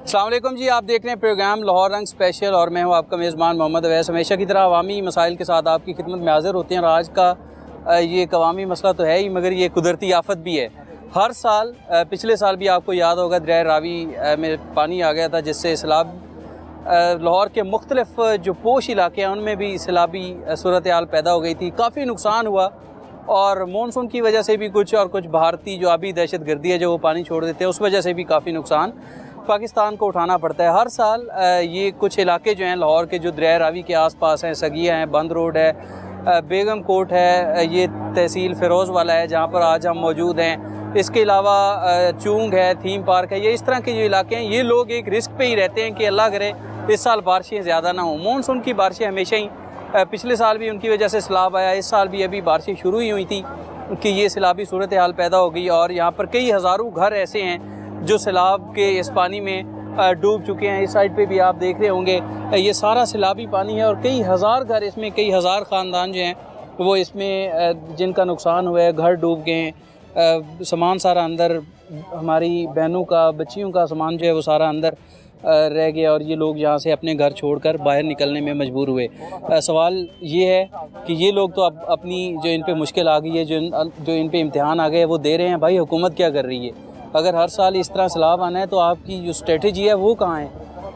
अस्सलाम वालेकुम जी, आप देख रहे हैं प्रोग्राम लाहौर रंग स्पेशल और मैं हूं आपका मेज़बान मोहम्मद अवैस। हमेशा की तरह अवामी मसाइल के साथ आपकी खिदमत में हाज़िर होते हैं और आज का ये एक अवामी मसला तो है ही, मगर ये कुदरती आफत भी है। हर साल पिछले साल भी आपको याद होगा दरिया रावी में पानी आ गया था, जिससे सैलाब लाहौर के मुख्तलिफ जो पोश इलाके हैं उनमें भी सैलाबी सूरत हाल पैदा हो गई थी। काफ़ी नुकसान हुआ और मानसून की वजह से भी कुछ भारतीय जो अभी दहशत गर्दी है जो वो पानी छोड़ देते हैं, उस वजह से भी काफ़ी नुकसान पाकिस्तान को उठाना पड़ता है। हर साल ये कुछ इलाके जो हैं लाहौर के, जो दरिया रावी के आसपास हैं, सगिया हैं, बंद रोड है, बेगम कोट है, ये तहसील फ़िरोज़ वाला है जहाँ पर आज हम मौजूद हैं। इसके अलावा चूंग है, थीम पार्क है, ये इस तरह के जो इलाके हैं, ये लोग एक रिस्क पे ही रहते हैं कि अल्लाह करे इस साल बारिशें ज़्यादा ना हों। मानसून की बारिशें हमेशा ही, पिछले साल भी उनकी वजह से सैलाब आया, इस साल भी अभी बारिशें शुरू ही हुई थी कि ये सैलाबी सूरत हाल पैदा हो गई और यहाँ पर कई हज़ारों घर ऐसे हैं जो सैलाब के इस पानी में डूब चुके हैं। इस साइड पे भी आप देख रहे होंगे ये सारा सैलाबी पानी है और कई हज़ार घर इसमें, कई हज़ार ख़ानदान जो हैं वो इसमें जिनका नुकसान हुआ है, घर डूब गए हैं, सामान सारा अंदर, हमारी बहनों का, बच्चियों का सामान जो है वो सारा अंदर रह गया और ये लोग यहाँ से अपने घर छोड़कर बाहर निकलने में मजबूर हुए। सवाल ये है कि ये लोग तो अब अपनी जो इन पे मुश्किल आ गई है, जो इन पे इम्तिहान आ गए वो दे रहे हैं, भाई हुकूमत क्या कर रही है? अगर हर साल इस तरह सैलाब आना है तो आपकी जो स्ट्रेटजी है वो कहाँ है,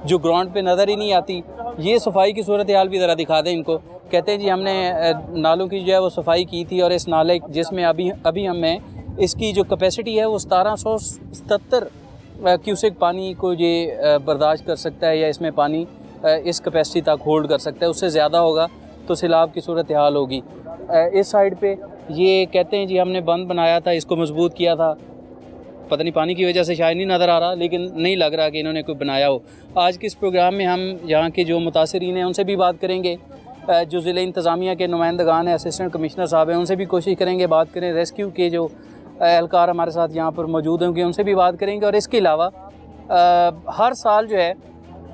जो ग्राउंड पे नज़र ही नहीं आती। ये सफाई की सूरत हाल भी ज़रा दिखा दें इनको। कहते हैं जी हमने नालों की जो है वो सफाई की थी और इस नाले जिसमें अभी हमें इसकी जो कैपेसिटी है वो 1777 क्यूसेक पानी को ये बर्दाश्त कर सकता है, या इसमें पानी इस कैपेसिटी तक होल्ड कर सकता है। उससे ज़्यादा होगा तो सैलाब की सूरत हाल होगी। इस साइड पे ये कहते हैं जी हमने बंद बनाया था, इसको मजबूत किया था, पता नहीं पानी की वजह से शायद नहीं नज़र आ रहा, लेकिन नहीं लग रहा कि इन्होंने कोई बनाया हो। आज के इस प्रोग्राम में हम यहाँ के जो मुतासरीन हैं उनसे भी बात करेंगे, जो ज़िले इंतज़ामिया के नुमाइंदगान हैं, असिस्टेंट कमिश्नर साहब हैं, उनसे भी कोशिश करेंगे बात करें। रेस्क्यू के जो एहलकार हमारे साथ यहाँ पर मौजूद होंगे उनसे भी बात करेंगे। और इसके अलावा हर साल जो है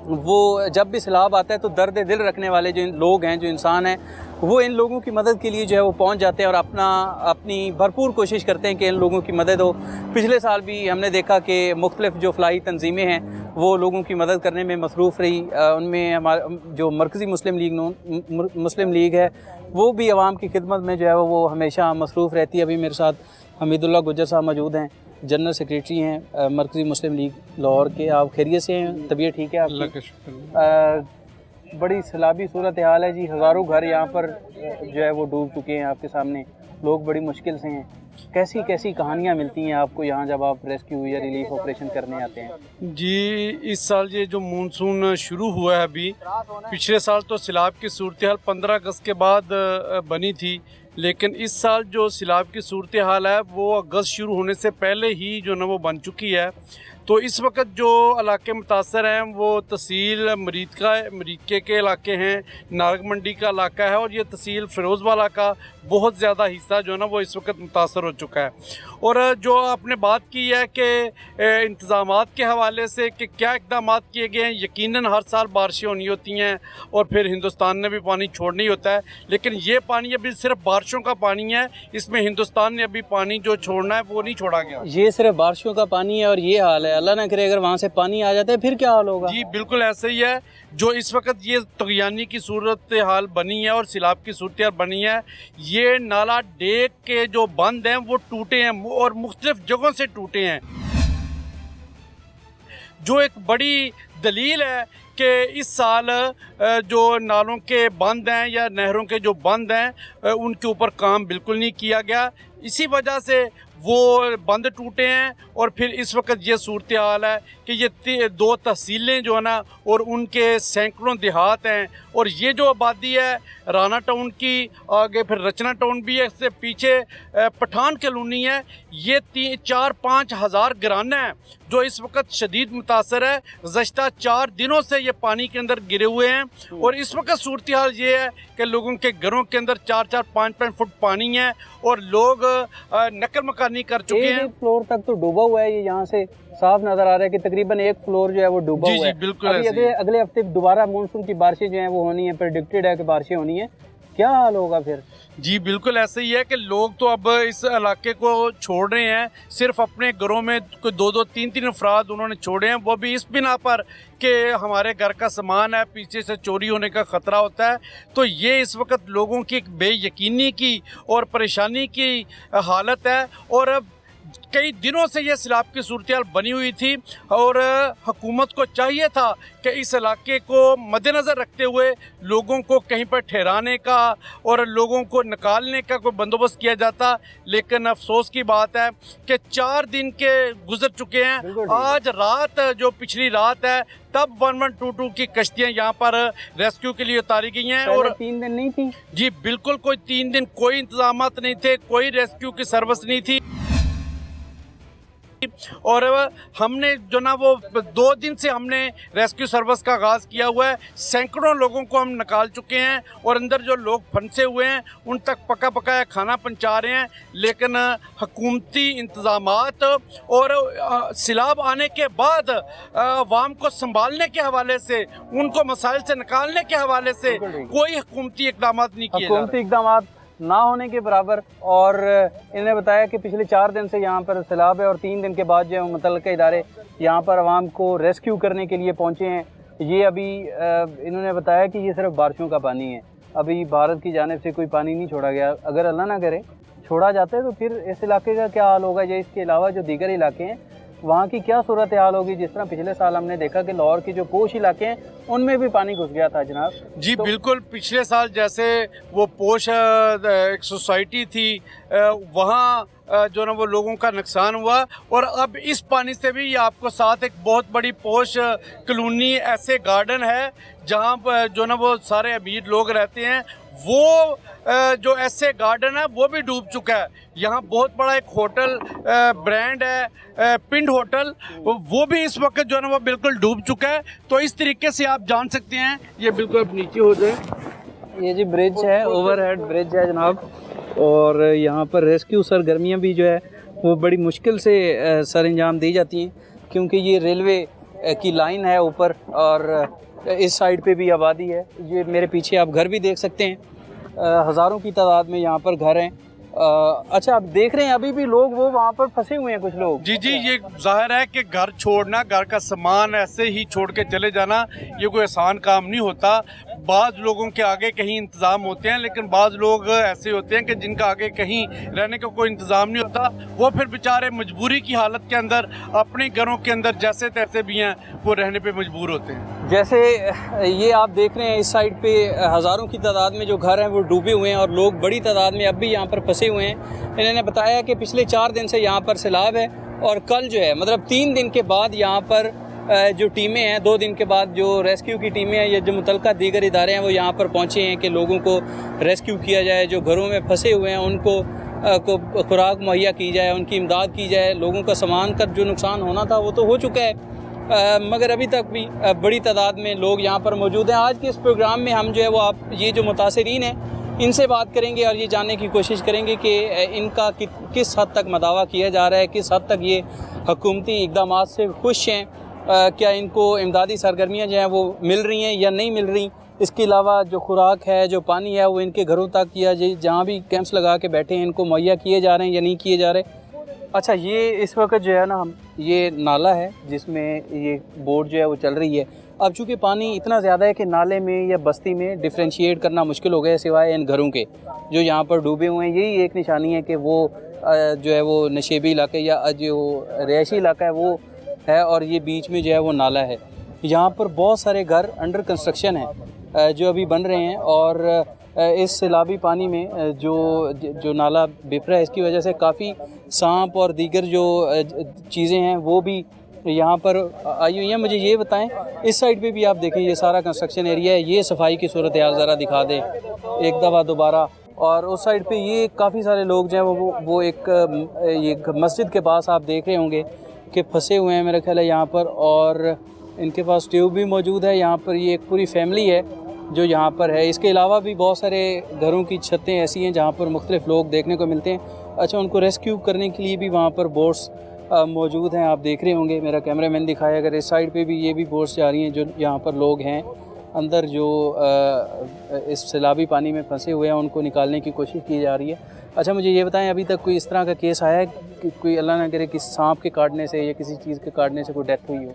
वो जब भी सैलाब आता है तो दर्द दिल रखने वाले जो लोग हैं, जो इंसान हैं, वो इन लोगों की मदद के लिए जो है वो पहुंच जाते हैं और अपनी भरपूर कोशिश करते हैं कि इन लोगों की मदद हो। पिछले साल भी हमने देखा कि मुख्तलिफ जो फ़लाही तंजीमें हैं वो लोगों की मदद करने में मसरूफ़ रही। उनमें हमारा जो मरकज़ी मुस्लिम लीग है वो भी आवाम की खिदमत में जो है वो हमेशा मसरूफ़ रहती है। अभी मेरे साथ हमीदुल्लाह गुज्जर साहब मौजूद हैं, जनरल सेक्रेटरी हैं मरकज़ी मुस्लिम लीग लाहौर के। आप खैरियत से हैं? तबीयत ठीक है अल्लाह का शुक्र। बड़ी सैलाबी सूरत हाल है जी, हज़ारों घर यहाँ पर जो है वो डूब चुके हैं आपके सामने, लोग बड़ी मुश्किल से हैं। कैसी कैसी कहानियाँ मिलती हैं आपको यहाँ जब आप रेस्क्यू या रिलीफ ऑपरेशन करने आते हैं? जी, इस साल ये जो मानसून शुरू हुआ है अभी, पिछले साल तो सैलाब की सूरत हाल 15 अगस्त के बाद बनी थी, लेकिन इस साल जो सैलाब की सूरत हाल है वो अगस्त शुरू होने से पहले ही जो ना वो बन चुकी है। तो इस वक्त जो इलाके मुतासर हैं वो तहसील मरीके के इलाके हैं, नारग मंडी का इलाका है और ये तहसील फ़िरोज़ वाला का बहुत ज़्यादा हिस्सा जो है ना वो इस वक्त मुतासर हो चुका है। और जो आपने बात की है कि इंतज़ामात के हवाले से कि क्या इक़दामात किए गए हैं, यकीनन हर साल बारिशें होनी होती हैं और फिर हिंदुस्तान ने भी पानी छोड़ना ही होता है, लेकिन ये पानी अभी सिर्फ बारिशों का पानी है, इसमें हिंदुस्तान ने अभी पानी जो छोड़ना है वो नहीं छोड़ा गया। ये सिर्फ बारिशों का पानी है और ये हाल है, अल्लाह ना करे अगर वहाँ से पानी आ जाता है फिर क्या हाल होगा? जी बिल्कुल ऐसे ही है। जो इस वक्त ये तगयानी की सूरत हाल बनी है और सैलाब की सूरत हाल बनी है, ये नाला डेक के जो बंद हैं वो टूटे हैं और मुख्तलिफ जगहों से टूटे हैं, जो एक बड़ी दलील है कि इस साल जो नालों के बंद हैं या नहरों के जो बंद हैं उनके ऊपर काम बिल्कुल नहीं किया गया। इसी वजह से वो बंद टूटे हैं और फिर इस वक्त ये सूरत हाल है कि ये 2 तहसीलें जो है ना और उनके सैकड़ों देहात हैं और ये जो आबादी है राना टाउन की, आगे फिर रचना टाउन भी है, इससे पीछे पठान कॉलोनी है, ये 4-5 हज़ार घराना है जो इस वक्त शदीद मुतासर है। गुज़श्ता 4 दिनों से ये पानी के अंदर गिरे हुए हैं और इस वक्त सूरत हाल ये है कि लोगों के घरों के अंदर 4-4, 5-5 फुट पानी है और लोग नकल मकानी कर चुके हैं। 1 फ्लोर तक तो डूबा हुआ है, ये यहाँ से साफ नजर आ रहा है कि तकरीबन 1 फ्लोर जो है वो डूबा हुआ है। बिल्कुल अभी अगले हफ्ते दोबारा मानसून की बारिशें जो हैं वो होनी है, प्रेडिक्टेड है कि बारिशें होनी है, क्या हाल होगा फिर? जी बिल्कुल ऐसे ही है कि लोग तो अब इस इलाके को छोड़ रहे हैं। सिर्फ अपने घरों में कोई 2-2 3-3 अफराद उन्होंने छोड़े हैं, वो भी इस बिना पर कि हमारे घर का सामान है, पीछे से चोरी होने का ख़तरा होता है। तो ये इस वक्त लोगों की एक बेयकीनी की और परेशानी की हालत है। और अब कई दिनों से ये सैलाब की सूरत बनी हुई थी और हुकूमत को चाहिए था कि इस इलाके को मद्देनज़र रखते हुए लोगों को कहीं पर ठहराने का और लोगों को निकालने का कोई बंदोबस्त किया जाता। लेकिन अफसोस की बात है कि 4 दिन के गुजर चुके हैं। आज रात जो पिछली रात है तब 1122 की कश्तियाँ यहाँ पर रेस्क्यू के लिए उतारी गई हैं। और 3 दिन नहीं थी जी बिल्कुल, कोई 3 दिन कोई इंतजामात नहीं थे, कोई रेस्क्यू की सर्विस नहीं थी। और हमने जो ना वो 2 दिन से हमने रेस्क्यू सर्विस का आगाज़ किया हुआ है। सैकड़ों लोगों को हम निकाल चुके हैं और अंदर जो लोग फंसे हुए हैं उन तक पका पकाया खाना पहुंचा रहे हैं। लेकिन हुकूमती इंतज़ामात और सैलाब आने के बाद अवाम को संभालने के हवाले से, उनको मसाइल से निकालने के हवाले से कोई हुकूमती इकदाम नहीं किए जा रहे। हुकूमती इकदाम ना होने के बराबर। और इन्होंने बताया कि पिछले 4 दिन से यहाँ पर सैलाब है और 3 दिन के बाद जो मुतल्लिक़ इदारे यहाँ पर आवाम को रेस्क्यू करने के लिए पहुँचे हैं। ये अभी इन्होंने बताया कि ये सिर्फ बारिशों का पानी है, अभी भारत की जानिब से कोई पानी नहीं छोड़ा गया। अगर अल्लाह ना करे छोड़ा जाता है तो फिर इस इलाके का क्या हाल होगा, या इसके अलावा जो दीगर इलाके हैं वहाँ की क्या सूरत हाल होगी। जिस तरह पिछले साल हमने देखा कि लाहौर के जो पोश इलाके हैं उनमें भी पानी घुस गया था जनाब। जी तो बिल्कुल, पिछले साल जैसे वो पोश एक सोसाइटी थी वहाँ जो ना वो लोगों का नुकसान हुआ। और अब इस पानी से भी ये आपको साथ एक बहुत बड़ी पोश कॉलोनी ऐसे गार्डन है जहाँ पर जो ना वो सारे अमीर लोग रहते हैं, वो जो ऐसे गार्डन है वो भी डूब चुका है। यहाँ बहुत बड़ा एक होटल ब्रांड है पिंड होटल, वो भी इस वक्त जो है ना वो बिल्कुल डूब चुका है। तो इस तरीके से आप जान सकते हैं, ये बिल्कुल अब नीचे हो जाए, ये जी ब्रिज है, ओवरहेड ब्रिज है जनाब। और यहाँ पर रेस्क्यू सरगर्मियाँ भी जो है वो बड़ी मुश्किल से सर अंजाम दी जाती हैं, क्योंकि ये रेलवे की लाइन है ऊपर और इस साइड पे भी आबादी है। ये मेरे पीछे आप घर भी देख सकते हैं, हज़ारों की तादाद में यहाँ पर घर हैं। अच्छा, आप देख रहे हैं अभी भी लोग वो वहाँ पर फंसे हुए हैं कुछ लोग। जी जी, ये जाहिर है कि घर छोड़ना, घर का सामान ऐसे ही छोड़ के चले जाना ये कोई आसान काम नहीं होता। बाज़ लोगों के आगे कहीं इंतज़ाम होते हैं, लेकिन बाज़ लोग ऐसे होते हैं कि जिनका आगे कहीं रहने का कोई इंतज़ाम नहीं होता। वो फिर बेचारे मजबूरी की हालत के अंदर अपने घरों के अंदर जैसे तैसे भी हैं वो रहने पे मजबूर होते हैं। जैसे ये आप देख रहे हैं इस साइड पे हज़ारों की तादाद में जो घर हैं वो डूबे हुए हैं और लोग बड़ी तादाद में अब भी यहाँ पर फंसे हुए हैं। इन्होंने बताया कि पिछले 4 दिन से यहाँ पर सैलाब है और कल जो है मतलब 3 दिन के बाद यहाँ पर जो टीमें हैं, 2 दिन के बाद जो रेस्क्यू की टीमें हैं या जो मुतल्लिक़ा दीगर इदारे हैं वो यहाँ पर पहुँचे हैं कि लोगों को रेस्क्यू किया जाए, जो घरों में फंसे हुए हैं उनको खुराक मुहैया की जाए, उनकी इमदाद की जाए। लोगों का सामान का जो नुकसान होना था वो तो हो चुका है, मगर अभी तक भी बड़ी तादाद में लोग यहाँ पर मौजूद हैं। आज के इस प्रोग्राम में हम जो है वो आप ये जो मुतासरीन हैं इनसे बात करेंगे और ये जानने की कोशिश करेंगे कि इनका किस हद तक मदावा किया जा रहा है, किस हद तक ये हुकूमती इक़दाम से खुश हैं, क्या इनको इमदादी सरगर्मियाँ जो हैं वो मिल रही हैं या नहीं मिल रही। इसके अलावा जो खुराक है, जो पानी है वो इनके घरों तक या जहाँ भी कैंप्स लगा के बैठे हैं इनको मुहैया किए जा रहे हैं या नहीं किए जा रहे। अच्छा, ये इस वक्त जो है ना हम ये नाला है जिसमें ये बोट जो है वो चल रही है। अब चूँकि पानी इतना ज़्यादा है कि नाले में या बस्ती में डिफ्रेंशिएट करना मुश्किल हो गया है, सिवाय इन घरों के जो यहाँ पर डूबे हुए हैं। यही एक निशानी है कि वो जो है वो नशेबी इलाके या जो रिहायशी इलाका है वो है और ये बीच में जो है वो नाला है। यहाँ पर बहुत सारे घर अंडर कंस्ट्रक्शन है जो अभी बन रहे हैं और इस सैलाबी पानी में जो नाला बिफरा है इसकी वजह से काफ़ी सांप और दीगर जो चीज़ें हैं वो भी यहाँ पर आई हुई हैं। मुझे ये बताएं, इस साइड पे भी आप देखें ये सारा कंस्ट्रक्शन एरिया है, ये सफाई की सूरत हाल ज़रा दिखा दें एक दफ़ा दोबारा। और उस साइड पे ये काफ़ी सारे लोग जो हैं वो एक मस्जिद के पास आप देख रहे होंगे कि फंसे हुए हैं मेरा ख्याल है यहाँ पर, और इनके पास ट्यूब भी मौजूद है। यहाँ पर ये एक पूरी फैमिली है जो यहाँ पर है। इसके अलावा भी बहुत सारे घरों की छतें ऐसी हैं जहाँ पर मुख्तलिफ लोग देखने को मिलते हैं। अच्छा, उनको रेस्क्यू करने के लिए भी वहाँ पर बोट्स मौजूद हैं, आप देख रहे होंगे, मेरा कैमरामैन दिखाया। अगर इस साइड पे भी ये भी बोट्स जा रही हैं जो यहाँ पर लोग हैं अंदर जो इस सैलाबी पानी में फंसे हुए हैं उनको निकालने की कोशिश की जा रही है। अच्छा, मुझे ये बताएं, अभी तक कोई इस तरह का केस आया है कि कोई अल्लाह ना करे कि सांप के काटने से या किसी चीज़ के काटने से कोई डेथ हुई हो?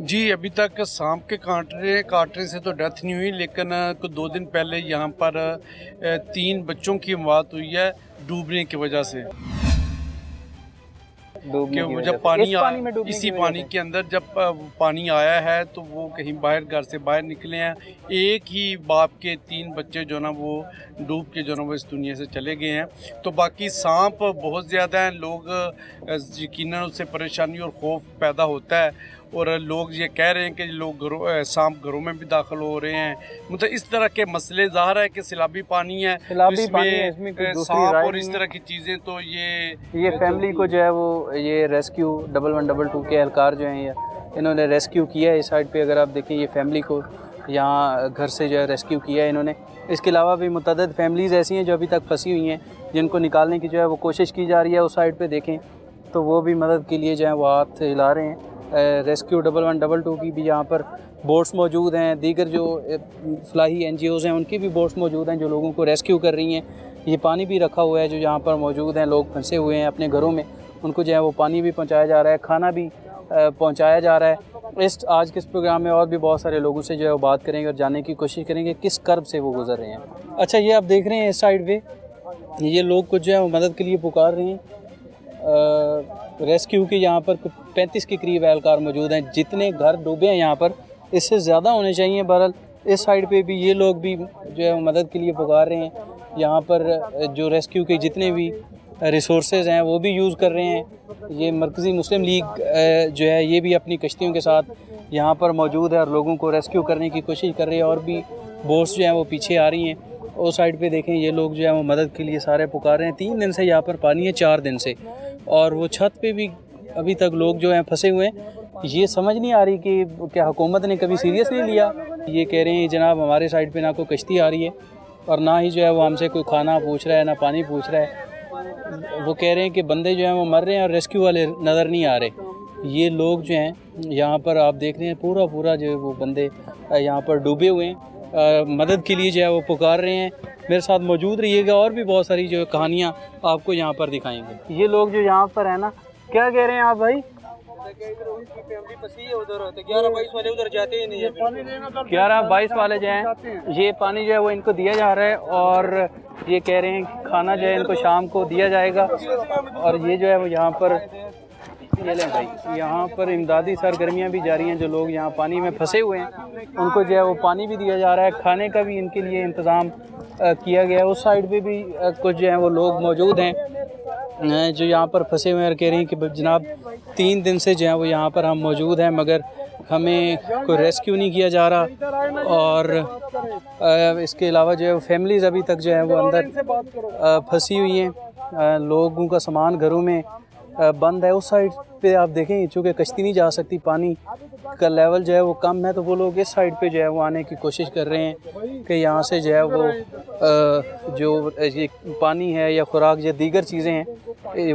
जी, अभी तक सांप के काटने से तो डेथ नहीं हुई, लेकिन कुछ 2 दिन पहले यहाँ पर 3 बच्चों की मौत हुई है डूबने की वजह से। कि जब पानी इसी पानी के अंदर जब पानी आया है तो वो कहीं बाहर घर से बाहर निकले हैं। एक ही बाप के 3 बच्चे जो ना वो डूब के जो ना वो इस दुनिया से चले गए हैं। तो बाकी सांप बहुत ज़्यादा हैं, लोग यकीनन उससे परेशानी और खौफ पैदा होता है। और लोग ये कह रहे हैं कि लोग सांप घरों में भी दाखिल हो रहे हैं। मतलब इस तरह के मसले, ज़ाहिर है कि सैलाबी पानी है, इसमें सांप और इस तरह की चीज़ें, तो ये फैमिली को जो है वो ये रेस्क्यू 1112 के एहलकार जो हैं इन्होंने रेस्क्यू किया है। इस साइड पे अगर आप देखें, ये फैमिली को यहाँ घर से जो है रेस्क्यू किया है इन्होंने। इसके अलावा भी मुतअद्दिद फैमिलीज़ ऐसी हैं जो अभी तक फंसी हुई हैं, जिनको निकालने की जो है वो कोशिश की जा रही है। उस साइड पे देखें तो वो भी मदद के लिए जो है वो हाथ हिला रहे हैं। रेस्क्यू 1112 की भी यहाँ पर बोट्स मौजूद हैं। दीगर जो फलाही NGOs हैं उनकी भी बोट्स मौजूद हैं जो लोगों को रेस्क्यू कर रही हैं। ये पानी भी रखा हुआ है जो यहाँ पर मौजूद हैं। लोग फंसे हुए हैं अपने घरों में, उनको जो है वो पानी भी पहुँचाया जा रहा है, खाना भी पहुँचाया जा रहा है। आज के इस प्रोग्राम में और भी बहुत सारे लोगों से जो है वो बात करेंगे और जानने की कोशिश करेंगे किस कर्ब से वो गुजर रहे हैं। अच्छा, ये आप देख रहे हैं इस साइड पे ये लोग कुछ जो है वो मदद के लिए पुकार रहे हैं। रेस्क्यू के यहाँ पर 35 के करीब एहलकार मौजूद हैं। जितने घर डूबे हैं यहाँ पर, इससे ज़्यादा होने चाहिए। बहरहाल इस साइड पे भी ये लोग भी जो है मदद के लिए पुकार रहे हैं। यहाँ पर जो रेस्क्यू के जितने भी रिसोर्सेज हैं वो भी यूज़ कर रहे हैं। ये मरकज़ी मुस्लिम लीग जो है ये भी अपनी कश्तियों के साथ यहाँ पर मौजूद है और लोगों को रेस्क्यू करने की कोशिश कर रही है। और भी बोट्स जो हैं वो पीछे आ रही हैं। उस साइड पे देखें, ये लोग जो है वो मदद के लिए सारे पुकार रहे हैं। 3 दिन से यहाँ पर पानी है, 4 दिन से, और वो छत पे भी अभी तक लोग जो हैं फंसे हुए हैं। ये समझ नहीं आ रही कि क्या हुकूमत ने कभी सीरियस नहीं लिया। ये कह रहे हैं जनाब हमारे साइड पे ना कोई कश्ती आ रही है और ना ही जो है वो हमसे कोई खाना पूछ रहा है, ना पानी पूछ रहा है। वो कह रहे हैं कि बंदे जो हैं वो मर रहे हैं और रेस्क्यू वाले नज़र नहीं आ रहे। ये लोग जो हैं यहाँ पर आप देख रहे हैं पूरा जो है वो बंदे यहाँ पर डूबे हुए हैं, मदद के लिए जो है वो पुकार रहे हैं। मेरे साथ मौजूद रहिएगा, और भी बहुत सारी जो कहानियाँ आपको यहाँ पर दिखाएंगे। ये लोग जो यहाँ पर है ना, क्या कह रहे हैं आप भाई? 11-22 वाले उधर जाते ही नहीं है। 11-22 वाले जो हैं ये पानी जो है वो इनको दिया जा रहा है और ये कह रहे हैं खाना जो है इनको शाम को दिया जाएगा। और ये जो है वो यहाँ पर ये लें भाई, यहाँ पर इमदादी सरगर्मियाँ भी जारी हैं। जो लोग यहाँ पानी में फंसे हुए हैं उनको जो है वो पानी भी दिया जा रहा है, खाने का भी इनके लिए इंतज़ाम किया गया है। उस साइड पे भी कुछ जो है वो लोग मौजूद हैं जो यहाँ पर फंसे हुए हैं और कह रहे हैं कि जनाब 3 दिन से जो है वो यहाँ पर हम मौजूद हैं मगर हमें कोई रेस्क्यू नहीं किया जा रहा। और इसके अलावा जो है वो फैमिलीज़ अभी तक जो है वो अंदर फंसी हुई हैं। लोगों का सामान घरों में बंद है। उस साइड पे आप देखें, चूँकि कश्ती नहीं जा सकती, पानी का लेवल जो है वो कम है, तो वो लोग इस साइड पे जो है वो आने की कोशिश कर रहे हैं कि यहाँ से जो है वो जो ये पानी है या खुराक या दीगर चीज़ें हैं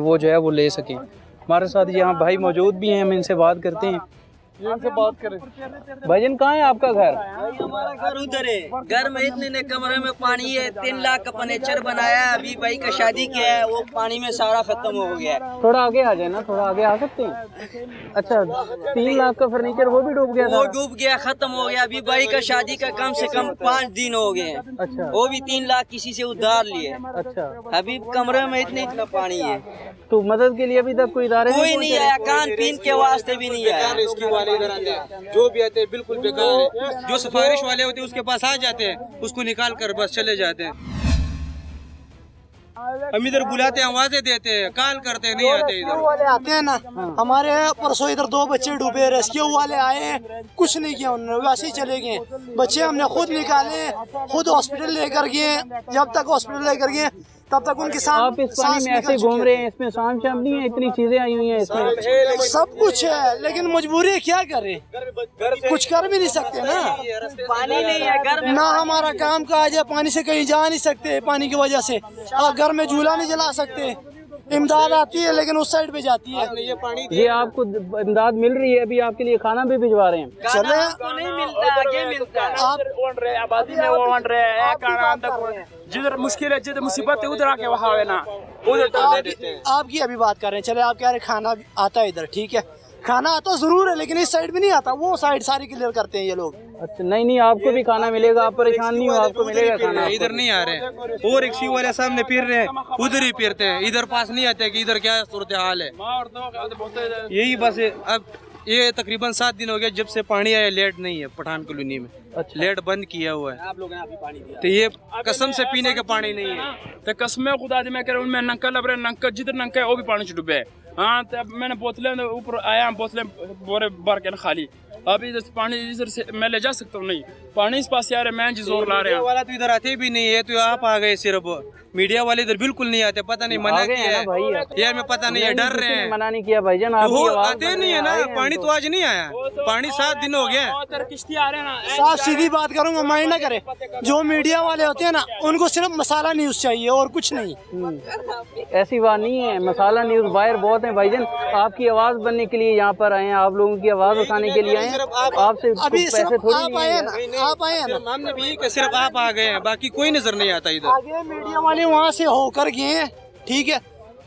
वो जो है वो ले सकें। हमारे साथ यहाँ भाई मौजूद भी हैं, हम इनसे बात करते हैं। इनसे बात करें। भाईजान, कहाँ है आपका घर? हमारा घर उधर है। घर में इतने कमरे में पानी है। 3 लाख का फर्नीचर बनाया है, अभी भाई का शादी किया है, वो पानी में सारा खत्म हो गया है। थोड़ा आगे आ जाए ना, थोड़ा आगे आ सकते हैं? अच्छा, 3 लाख का फर्नीचर वो भी डूब गया था? वो डूब गया, खत्म हो गया। अभी भाई का शादी का कम से कम 5 दिन हो गए हैं। अच्छा, वो भी 3 लाख किसी से उधार लिए। अच्छा, अभी कमरे में इतना पानी है। तो मदद के लिए अभी तक कोई इदारे कोई नहीं आया, खान पीन के वास्ते भी नहीं आया। रेस्क्यू वाले इधर आते हैं, जो भी आते हैं बिल्कुल बेकार है। जो सिफारिश वाले होते हैं उसके पास आ जाते हैं, उसको निकाल कर बस चले जाते हैं। हम इधर बुलाते हैं, आवाजें देते हैं, कॉल करते हैं, नहीं आते इधर। वाले आते हैं ना, हमारे परसों इधर 2 बच्चे डूबे, रेस्क्यू वाले आए हैं, कुछ नहीं किया उन्होंने, वैसे ही चले गए। बच्चे हमने खुद निकाले, खुद हॉस्पिटल लेकर गए। जब तक हॉस्पिटल लेकर गए तब तक उनकी आप इस पानी में ऐसे घूम रहे हैं, इसमें सांप चाप नहीं है, इतनी चीजें आई हुई हैं इसमें। सब कुछ है, लेकिन मजबूरी है, क्या करें, कुछ कर भी नहीं सकते ना। पानी नहीं है घर में, ना हमारा काम काज है, पानी से कहीं जा नहीं सकते पानी की वजह से। आप घर में झूला नहीं जला सकते, इमदाद आती है लेकिन उस साइड पे जाती है। ये पानी ये आपको इमदाद मिल रही है, अभी आपके लिए खाना भी भिजवा रहे हैं। चले आपको नहीं मिलता, आगे मिलता है। आप आबादी में वो बन रहे हैं खाना जिधर मुश्किल है, जिधर मुसीबत है उधर आके वहाँ है ना, उधर आपकी अभी बात कर रहे हैं, चले आप कह रहे हैं खाना आता है इधर, ठीक है, खाना आता जरूर है लेकिन इस साइड में नहीं आता, वो साइड सारी क्लियर करते हैं ये लोग। अच्छा, नहीं नहीं, आपको भी खाना मिलेगा, आप परेशान नहीं हो, आपको मिलेगा खाना। इधर नहीं आ रहे हैं और रिक्शे वाले सामने फिर रहे हैं, उधर ही फिरते हैं, इधर पास नहीं आते कि इधर क्या सूरत हाल है। यही बस है। अब ये तकरीबन 7 दिन हो गए जब से पानी आया, लेट नहीं है पठान कॉलोनी में। अच्छा। लेट बंद किया हुआ है आप लोगों ने अभी पानी दिया, तो ये कसम से पीने का पानी नहीं है। तो कसम खुदा दी मैं कह रहा हूँ, मैं नंका लब रहा नंका जिधर नंका है वो भी पानी से डूबे है। हाँ, तो अब मैंने बोतलें ऊपर आया, बोतलें बोरे भर के ना खाली, अभी इधर पानी इधर से मैं ले जा सकता हूँ नहीं, पानी इस पास से आ रहा है, मैं जी जोर ला रहा हूँ। वाला तो इधर आते भी नहीं है, तो आप आ गए सिर्फ, मीडिया वाले इधर बिल्कुल नहीं आते, पता नहीं मना किया है भाई यार, मैं पता नहीं है, डर रहे हैं। मना नहीं किया भाईजान, आप वो आते नहीं है ना, पानी तो आज नहीं आया, पानी 7 दिन हो गया। किश्ती आ रहे हैं ना, साफ सीधी बात करूंगा, माइंड ना करे, जो मीडिया वाले होते हैं ना उनको सिर्फ मसाला न्यूज चाहिए और कुछ नहीं। ऐसी बात नहीं है, मसाला न्यूज बाहर बहुत है भाईजान, आपकी आवाज बनने के लिए यहाँ पर आए हैं, आप लोगों की आवाज उठाने के लिए आए हैं, आपसे अभी पैसे सिर्फ थोड़ी आप आए हैं ना, आप आए हैं ना, हमने भी कि सिर्फ आप आ गए हैं, बाकी कोई नजर नहीं आता इधर। आगे मीडिया वाले वहाँ से होकर गए हैं, ठीक है,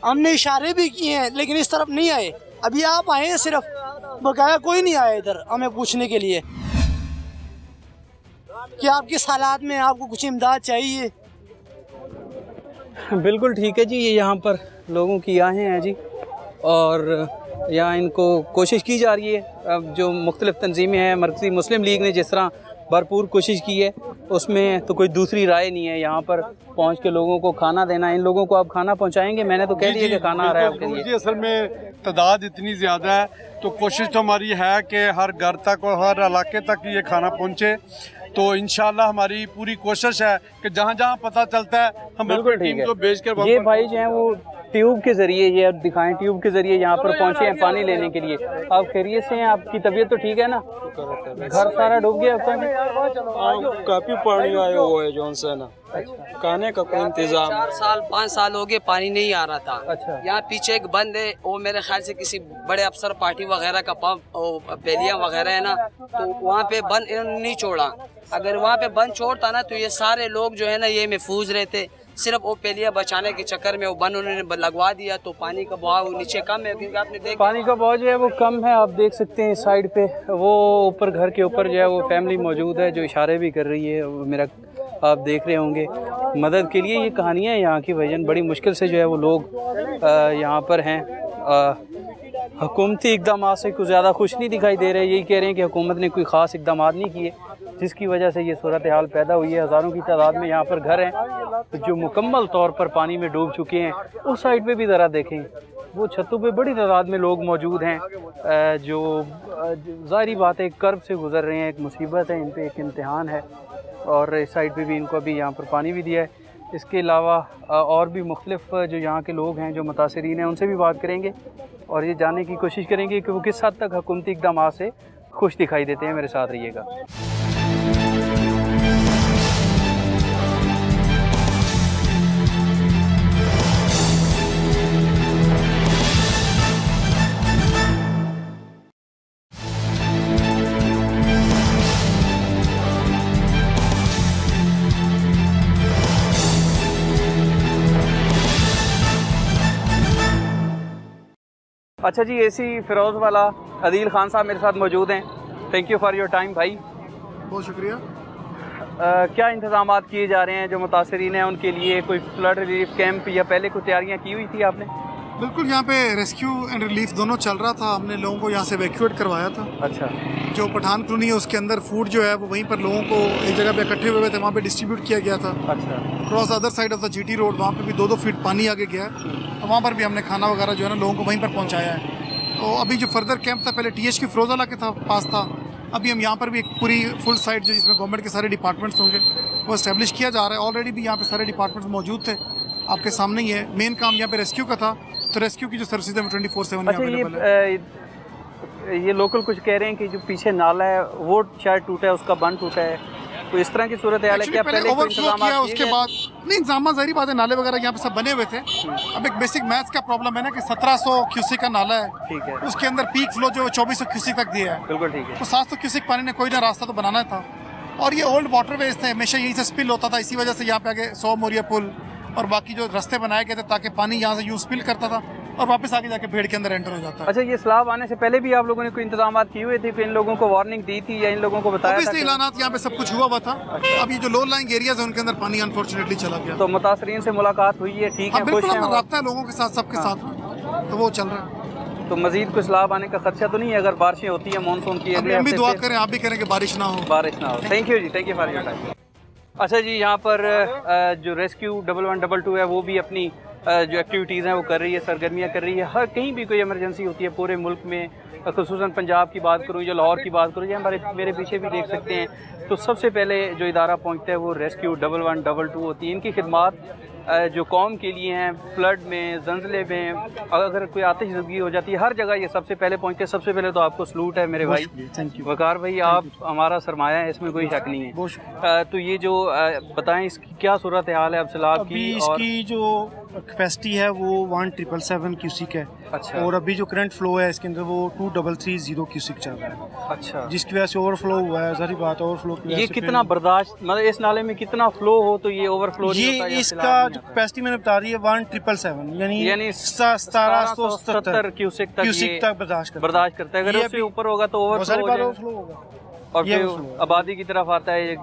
हमने इशारे भी किए हैं लेकिन इस तरफ नहीं आए। अभी आप आए हैं सिर्फ, बकाया कोई नहीं आया इधर हमें पूछने के लिए कि आप किस हालात में, आपको कुछ इमदाद चाहिए। बिल्कुल ठीक है जी, ये यहाँ पर लोगों की आहें हैं जी, और यहाँ इनको कोशिश की जा रही है। अब जो मुख्तलिफ तंजीमें हैं, मरकज़ी मुस्लिम लीग ने जिस तरह भरपूर कोशिश की है, उसमें तो कोई दूसरी राय नहीं है। यहाँ पर पहुँच के लोगों को खाना देना, इन लोगों को आप खाना पहुँचाएंगे, मैंने तो कह दिया कि खाना आ रहा है आपके लिए। जी, असल में तादाद इतनी ज़्यादा है तो कोशिश तो हमारी है कि हर घर तक और हर इलाके तक ये खाना पहुँचे, तो इंशाल्लाह हमारी पूरी कोशिश है कि जहाँ जहाँ पता चलता है हम अपनी टीम को भेज कर। ये भाई जो हैं वो ट्यूब के ज़रिए, ये दिखाएं, ट्यूब के ज़रिए यहाँ पर पहुँचे हैं पानी लेने के लिए। आप खैरियत से हैं, आपकी तबीयत तो ठीक है ना? घर सारा डूब गया आपका? काफी पानी आया हुआ है जौन सा ना, खाने का कोई इंतजाम। 4 साल 5 साल हो गए पानी नहीं आ रहा था। अच्छा। यहाँ पीछे एक बंद है, वो मेरे ख्याल से किसी बड़े अफसर पार्टी वगैरह का पंप पेलियाँ वगैरह है ना, तो वहाँ पे बंद इन्होंने नहीं छोड़ा। अगर वहाँ पे बंद छोड़ता ना तो ये सारे लोग जो है ना ये महफूज रहते। सिर्फ वो पेलियाँ बचाने के चक्कर में वो बंद उन्होंने लगवा दिया, तो पानी का बहाव नीचे कम है, क्योंकि आपने देखा पानी का बहाव जो है वो कम है। आप देख सकते हैं इस साइड पे, वो ऊपर घर के ऊपर जो है वो फैमिली मौजूद है जो इशारे भी कर रही है, वो मेरा आप देख रहे होंगे मदद के लिए। ये कहानियाँ हैं यहाँ की भाईजान, बड़ी मुश्किल से जो है वो लोग यहाँ पर हैं। हुकूमती इकदाम से कुछ ज़्यादा खुश नहीं दिखाई दे रहे। यही कह रहे हैं कि हुकूमत ने कोई ख़ास इकदाम नहीं किए, जिसकी वजह से ये सूरत हाल पैदा हुई है। हज़ारों की तादाद में यहाँ पर घर हैं जो मुकम्मल तौर पर पानी में डूब चुके हैं। उस साइड पे भी ज़रा देखें, वो छतों पे बड़ी तादाद में लोग मौजूद हैं जो ज़ाहिरी बात है एक कर्ब से गुज़र रहे हैं, एक मुसीबत है, इन पर एक इम्तिहान है। और इस साइड पे भी इनको अभी यहाँ पर पानी भी दिया है। इसके अलावा और भी मुख्तलिफ जो यहाँ के लोग हैं जो मुतासरीन हैं उनसे भी बात करेंगे और ये जानने की कोशिश करेंगे कि वो किस हद तक हुकूमती इक़दाम से खुश दिखाई देते हैं। मेरे साथ रहिएगा। अच्छा जी, एसी फ़िरोज़ वाला अदील ख़ान साहब मेरे साथ मौजूद हैं। Thank you for your time भाई, बहुत शुक्रिया। क्या इंतज़ामात किए जा रहे हैं जो मुतासरीन हैं उनके लिए? कोई फ्लड रिलीफ कैंप या पहले कोई तैयारियां की हुई थी आपने? बिल्कुल, यहाँ पे रेस्क्यू एंड रिलीफ दोनों चल रहा था। हमने लोगों को यहाँ से वैक्यूएट करवाया था। अच्छा। जो पठान कॉलोनी है उसके अंदर फूड जो है वो वहीं पर लोगों को एक जगह पे इकट्ठे हुए थे, वहाँ पे डिस्ट्रीब्यूट किया गया था। अच्छा। Cross other side of the GT road, वहाँ पे भी 2-2 फीट पानी आगे गया है, तो वहाँ पर भी हमने खाना वगैरह जो है ना लोगों को वहीं पर पहुँचाया है। तो अभी जो फर्दर कैंप था पहले TH की फ़िरोज़ाला के पास था, अभी हम यहाँ पर भी एक पूरी फुल साइट जो जिसमें गवर्नमेंट के सारे डिपार्टमेंट्स होंगे वो इस्टेब्लिश किया जा रहा है। ऑलरेडी भी यहाँ पे सारे डिपार्टमेंट्स मौजूद थे, आपके सामने ही है। मेन काम यहाँ पे रेस्क्यू का था, तो रेस्क्यू की जो सर्विसेज है 24/7 अवेलेबल है। ये लोकल कुछ कह रहे हैं कि जो पीछे नाला है वो शायद टूटा है, उसका बंद टूटा है, तो इस तरह की सूरत हाल है Actually क्या? पहले पहले कोई ओवरफ्लो इंतजाम किया, किए उसके गए? बाद नहीं इंतजाम ज़ाहिर बात है, नाले वगैरह यहाँ पे सब बने हुए थे। अब एक बेसिक मैथ्स का प्रॉब्लम है ना कि 1700 क्यूसिक का नाला है, ठीक है, उसके अंदर पीक फ्लो जो 2400 क्यूसिक तक दिया है, बिल्कुल ठीक है। तो 700 क्यूसिक पानी ने कोई ना रास्ता तो बनाना था। और ये ओल्ड वाटरवेज थे, हमेशा यहीं से स्पिल होता था, इसी वजह से यहाँ पे आगे 100 मोरिया पुल और बाकी जो रास्ते बनाए गए थे ताकि पानी यहाँ से यूँ स्पिल करता था और वापस आगे जाके भेड़ के अंदर एंटर हो जाता है। अच्छा, ये सैलाब आने से पहले भी आप लोगों ने कोई इंतजाम किए हुए थे? इन लोगों को वार्निंग दी थी या इन लोगों को बताया था? ऑब्वियसली ऐलानात यहाँ पे सब कुछ हुआ था। अब ये जो लो लाइंग एरियाज है उनके अंदर पानी अनफॉर्चुनेटली चला गया। तो मुतासरीन से मुलाकात हुई है, ठीक हाँ है, बिल्कुल, खुश हैं हमारा वो? रब्ता है लोगों के साथ, सबके साथ, तो वो चल रहा है। तो मजीद कोई सैलाब आने का खर्चा तो नहीं है अगर बारिशें होती है मानसून की? अभी हम भी दुआ करें, आप भी करें कि बारिश ना हो। बारिश ना हो। थैंक यू जी, thank you for your time. अच्छा जी, यहाँ पर जो रेस्क्यू 1122 है वो भी अपनी जो एक्टिविटीज़ हैं वो कर रही है, सरगर्मियाँ कर रही है। हर कहीं भी कोई इमरजेंसी होती है पूरे मुल्क में, ख़ुसूसन पंजाब की बात करूँ या लाहौर की बात करूँ या मेरे पीछे भी देख सकते हैं, तो सबसे पहले जो इदारा पहुँचता है वो रेस्क्यू 1122 होती है। इनकी खिदमात जो कौम के लिए हैं, फ्लड में, जंजले में, अगर कोई आतिशज़गी हो जाती है, हर जगह ये सबसे पहले पहुँचते हैं। सबसे पहले तो आपको सलूट है मेरे भाई, थैंक यू। वकार भाई, आप हमारा सरमाया है, इसमें कोई शक नहीं है। तो ये जो बताएं इसकी क्या सूरत हाल है अब सैलाब अभी की? और इसकी जो कैपेसिटी है वो 1777 क्यूसिक है। अच्छा, और अभी जो करंट फ्लो है इसके अंदर वो 2330 क्यूसिक चल रहा है, अच्छा, जिसकी वजह से ओवरफ्लो हुआ है। सारी बात ओवरफ्लो की वजह ये से कितना बर्दाश्त, मतलब इस नाले में कितना फ्लो हो तो ये ओवरफ्लो नहीं होता ये या इसका सैलाब जो नहीं आता? कैपेसिटी मैंने बता रही है 1777 यानी 1777 क्यूसेक क्यूसिक तक बर्दाश्त करता है। अगर ये उससे अभी ऊपर होगा तो बहुत सारी बार ओवरफ्लो ओवरफ्लो होगा और ये फिर overflow है। आबादी की तरफ आता है ये।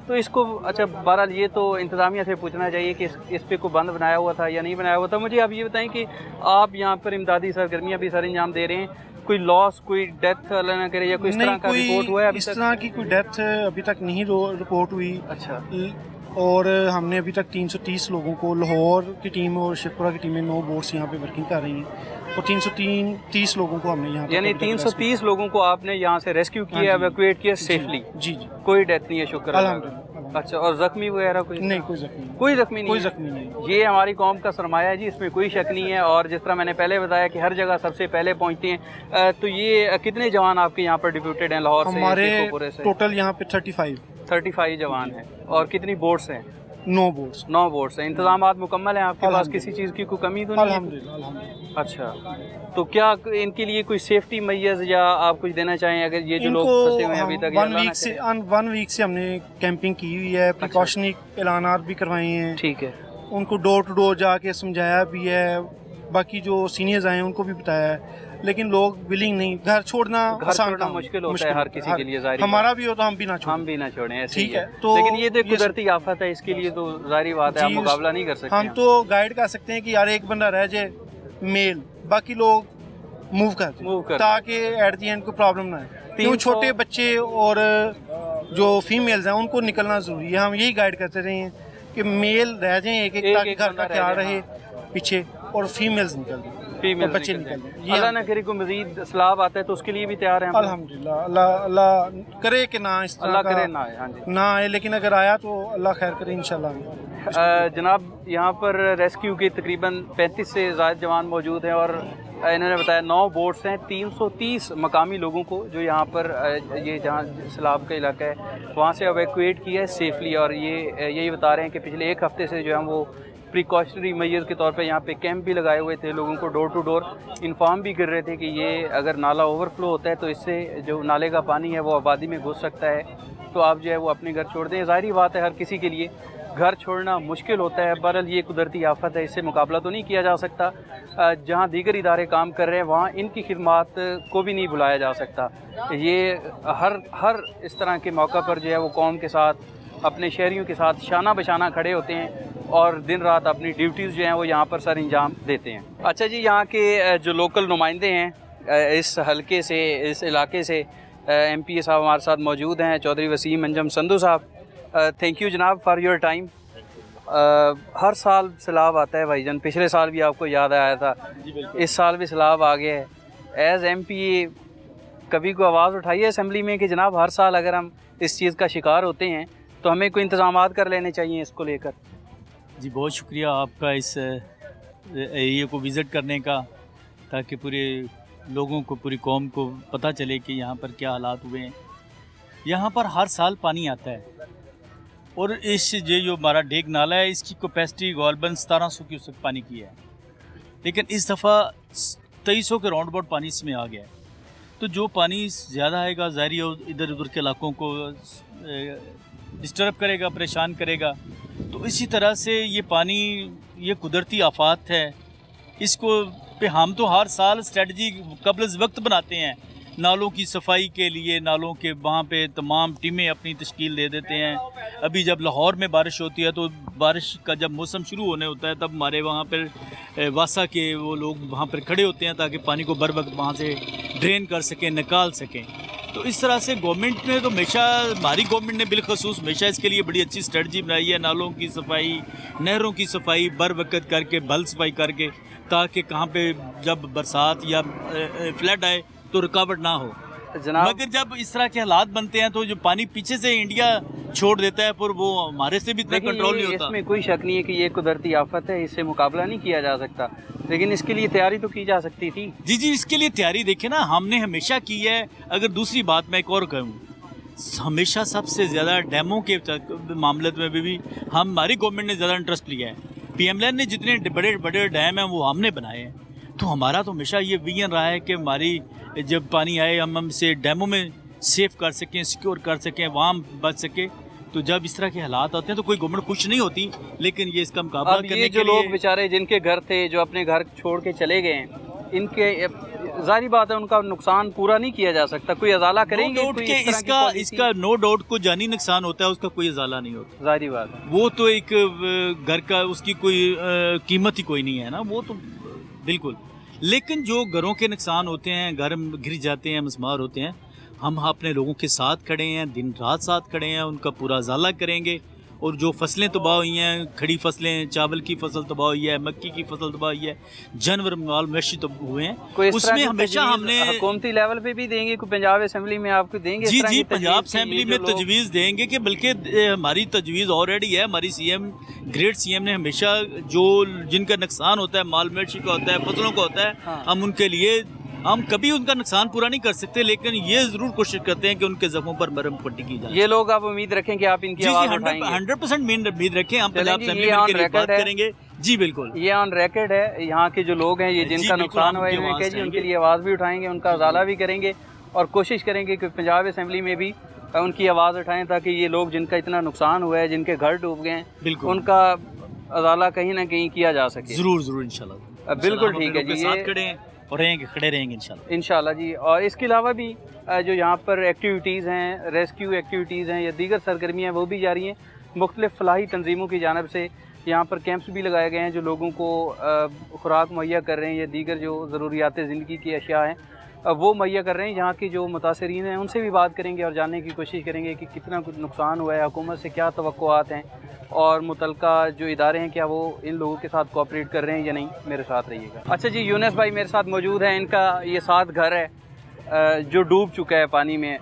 तो इसको अच्छा, बहरहाल ये तो इंतज़ामिया से पूछना चाहिए कि इस पे को बंद बनाया हुआ था या नहीं बनाया हुआ था। मुझे आप ये बताएं कि आप यहाँ पर इमदादी सरगर्मियाँ भी सर अंजाम दे रहे हैं, कोई लॉस, कोई डेथ अल्लाह ना करे या कोई इस तरह का रिपोर्ट हुआ है अभी इस तक? तरह की कोई डेथ अभी तक नहीं रिपोर्ट हुई। अच्छा, और हमने अभी तक 330 लोगों को, लाहौर की टीम और शेखपुरा की टीमें 9 बोट्स यहाँ पे वर्किंग कर रही हैं और 330 लोगों को हमने यहाँ पे यानी 330 लोगों को आपने यहाँ से रेस्क्यू किया, एवैक्यूएट किया सेफली? जी जी, कोई डेथ नहीं है, शुक्र अल्लाह का। अल्हम्दुलिल्लाह। अच्छा, और जख्मी वगैरह कोई? नहीं, कोई जख्मी नहीं, कोई जख्मी नहीं कोई है? जख्मी नहीं। ये हमारी कौम का सरमाया है जी, इसमें कोई शक नहीं है। और जिस तरह मैंने पहले बताया कि हर जगह सबसे पहले पहुंचते हैं, तो ये कितने जवान आपके यहाँ पर डिप्यूटेड हैं लाहौर से, हमारे शेखोपुरे से? टोटल यहाँ पे 35 जवान हैं। और कितनी बोट्स हैं? 9 बोट्स। 9 बोट्स हैं। इंतजामात मुकम्मल हैं आपके पास, किसी चीज़ की कोई कमी तो नहीं है? अल्हम्दुलिल्लाह, अल्हम्दुलिल्लाह। अच्छा, तो क्या इनके लिए कोई सेफ्टी मैयर्स या आप कुछ देना चाहें अगर ये जो लोग फंसे हुए हैं अभी तक? 1 वीक से हमने कैंपिंग की हुई है, प्रिकॉशनरी ऐलानात भी करवाए हैं, ठीक है, उनको डोर टू डोर जाके समझाया भी है, बाकी जो सीनियर्स आए हैं उनको भी बताया है, लेकिन लोग विलिंग नहीं। घर छोड़ना आसान काम, मुश्किल होता है हर किसी के लिए, जाहिर हमारा भी हो तो हम भी ना छोड़ें। हम भी ना छोड़ें, ऐसे ठीक ही है, तो लेकिन ये तो एक कुदरती आफत है, इसके लिए तो जाहिर बात है आप जी, मुकाबला नहीं कर सकते। हम तो गाइड कर सकते हैं कि यार एक बंदा रह जाए मेल, बाकी लोग मूव कर ताकि एट दी एंड कोई प्रॉब्लम ना आए। क्यों छोटे बच्चे और जो फीमेल्स हैं उनको निकलना ज़रूरी है। हम यही गाइड करते रहे हैं कि मेल रह जाएं एक ताकि घर का ख्याल रहे पीछे, और फीमेल्स निकल जाए, फीमेल बच्चे निकल जाए। अल्लाह ना करे कोई मजीद सैलाब आता है तो उसके लिए भी तैयार हैं? अल्हम्दुलिल्लाह, अल्लाह करे कि ना इस तरह अल्लाह का करे ना आए। हाँ जी, ना आए, लेकिन अगर आया तो अल्लाह खैर करे इंशाल्लाह। जनाब यहाँ पर रेस्क्यू के तकरीबन 35 से ज़्यादा जवान मौजूद हैं और इन्होंने बताया 9 बोट्स हैं, 330 मकामी लोगों को जो यहाँ पर ये जहाँ सैलाब का इलाका है वहाँ से एवैक्यूएट किया है सेफली। और ये यही बता रहे हैं कि पिछले 1 हफ़्ते से जो है वो प्रिकॉशनरी मेजर्स के तौर पे यहाँ पे कैंप भी लगाए हुए थे, लोगों को डोर टू डोर इन्फॉर्म भी कर रहे थे कि ये अगर नाला ओवरफ्लो होता है तो इससे जो नाले का पानी है वो आबादी में घुस सकता है, तो आप जो है वो अपने घर छोड़ दें। ज़ाहिर बात है हर किसी के लिए घर छोड़ना मुश्किल होता है, बहरहाल ये कुदरती आफत है, इससे मुकाबला तो नहीं किया जा सकता। जहाँ दीगर इदारे काम कर रहे हैं वहाँ इनकी खिदमात को भी नहीं बुलाया जा सकता। ये हर इस तरह के मौका पर जो है वो कौम के साथ, अपने शहरियों के साथ शाना बशाना खड़े होते हैं और दिन रात अपनी ड्यूटीज़ जो हैं वो यहाँ पर सर अंजाम देते हैं। अच्छा जी, यहाँ के जो लोकल नुमाइंदे हैं इस हलके से, इस इलाके से, MP साहब हमारे साथ मौजूद हैं, चौधरी वसीम अंजम संधू साहब। थैंक यू जनाब फॉर योर टाइम। हर साल सैलाब आता है भाईजान, पिछले साल भी आपको याद आया था, इस साल भी सैलाब आ गया है। एज़ MP कभी को आवाज़ उठाई है असम्बली में कि जनाब हर साल अगर हम इस चीज़ का शिकार होते हैं तो हमें कोई इंतज़ामात कर लेने चाहिए इसको लेकर? जी बहुत शुक्रिया आपका इस एरिया को विज़िट करने का, ताकि पूरे लोगों को, पूरी कौम को पता चले कि यहाँ पर क्या हालात हुए हैं। यहाँ पर हर साल पानी आता है और इस ये जो हमारा डेग नाला है इसकी कैपेसिटी गालबन 1700 क्यूसेक पानी की है, लेकिन इस दफ़ा 2300 के राउंड अबाउट पानी इसमें आ गया है। तो जो पानी ज़्यादा आएगा ज़ाहिर इधर उधर के इलाकों को डिस्टर्ब करेगा, परेशान करेगा। तो इसी तरह से ये पानी ये कुदरती आफात है, इसको पे हम तो हर साल स्ट्रेटजी कबल वक्त बनाते हैं नालों की सफाई के लिए, नालों के वहाँ पे तमाम टीमें अपनी तश्कील दे देते हैं। अभी जब लाहौर में बारिश होती है तो बारिश का जब मौसम शुरू होने होता है तब हमारे वहाँ पर वासा के वो लोग वहाँ पर खड़े होते हैं ताकि पानी को बर वक्त वहाँ से ड्रेन कर सकें, निकाल सकें। तो इस तरह से गवर्नमेंट ने तो हमेशा, हमारी गवर्नमेंट ने बिलखसूस हमेशा इसके लिए बड़ी अच्छी स्ट्रेटजी बनाई है, नालों की सफाई, नहरों की सफाई बर वक्त करके, भल सफाई करके, ताकि कहाँ पे जब बरसात या फ्लड आए तो रुकावट ना हो। जनाब, मगर जब इस तरह के हालात बनते हैं तो जो पानी पीछे से इंडिया छोड़ देता है पर वो हमारे से भी इतना कंट्रोल नहीं होता। इसमें कोई शक नहीं है कि ये कुदरती आफत है, इससे मुकाबला नहीं किया जा सकता, लेकिन इसके लिए तैयारी तो की जा सकती थी। जी जी, इसके लिए तैयारी देखें ना, हमने हमेशा की है। अगर दूसरी बात मैं एक और कहूँ, हमेशा सबसे ज़्यादा डैमों के मामले में भी हमारी गवर्नमेंट ने ज़्यादा इंटरेस्ट लिया है। PMLN ने जितने बड़े बड़े डैम हैं वो हमने बनाए हैं। तो हमारा तो हमेशा ये विजन रहा है कि हमारी जब पानी आए हम इसे डैमों में सेव कर सकें, सिक्योर कर सकें, वहाँ बच सके। तो जब इस तरह के हालात आते हैं तो कोई गवर्नमेंट खुश नहीं होती, लेकिन ये इसका मुकाबला करने के लिए लोग बेचारे जिनके घर थे, जो अपने घर छोड़ के चले गए हैं, इनके जारी बात है उनका नुकसान पूरा नहीं किया जा सकता। कोई अजाला करेंगे? इसका नो डाउट को जानी नुकसान होता है, उसका कोई अजाला नहीं होता, जारी बात है। वो तो एक घर का उसकी कोई कीमत ही कोई नहीं है ना, वो तो बिल्कुल। लेकिन जो घरों के नुकसान होते हैं, घर गिर जाते हैं, मसमार होते हैं, हम अपने लोगों के साथ खड़े हैं, दिन रात साथ खड़े हैं, उनका पूरा अजाला करेंगे। और जो फसलें तबाह हुई हैं, खड़ी फसलें, चावल की फसल तबाह हुई है, मक्की की फसल तबाह हुई है, जानवर माल मवेशी तो हुए हैं, उसमें हमेशा हमने हुकूमती लेवल पे भी देंगे, पंजाब असेंबली में आपको देंगे? जी जी, पंजाब असेंबली में तजवीज़ देंगे कि बल्कि हमारी तजवीज़ ऑलरेडी है। हमारी CM ग्रेट CM ने हमेशा जो जिनका नुकसान होता है, माल मवेशी का होता है, फसलों का होता है, हाँ। हम उनके लिए हम कभी उनका नुकसान पूरा नहीं कर सकते, लेकिन ये जरूर कोशिश करते हैं कि उनके जख्मों पर मरहम पट्टी की जाए। ये लोग आप उम्मीद रखें कि आप इनकी आवाज़ उठाएंगे? 100% उम्मीद रखें, हम पंजाब असेंबली में इनके लिए बात करेंगे। जी बिल्कुल, ये ऑन रिकॉर्ड है। यहाँ के जो लोग हैं, ये जिनका नुकसान हुआ है, जी उनके लिए आवाज़ भी उठाएंगे, उनका उजाला भी करेंगे और कोशिश करेंगे कि पंजाब असेंबली में भी उनकी आवाज़ उठाएं, ताकि ये लोग जिनका इतना नुकसान हुआ है, जिनके घर डूब गए हैं, उनका उजाला कहीं ना कहीं किया जा सके। जरूर जरूर इंशाल्लाह। बिल्कुल ठीक है जी, साथ खड़े हैं और खड़े रहेंगे इंशाल्लाह जी। और इसके अलावा भी जो यहाँ पर एक्टिविटीज़ हैं, रेस्क्यू एक्टिविटीज़ हैं या दीगर सरगर्मियाँ वो भी जारी हैं। मुख्तलिफ़ फलाही तंजीमों की जानिब से यहाँ पर कैंप्स भी लगाए गए हैं जो लोगों को खुराक मुहैया कर रहे हैं या दीगर जो ज़रूरियात ज़िंदगी की अशिया हैं वो मुहैया कर रहे हैं। यहाँ के जो मुतासरीन हैं उनसे भी बात करेंगे और जानने की कोशिश करेंगे कि कितना कुछ नुकसान हुआ है, हुकूमत से क्या तवक्कुआत हैं और मुतलका जो इदारे हैं क्या वो इन लोगों के साथ कोऑपरेट कर रहे हैं या नहीं। मेरे साथ रहिएगा। अच्छा जी, यूनुस भाई मेरे साथ मौजूद हैं, इनका ये 7 घर है जो डूब चुका है पानी में।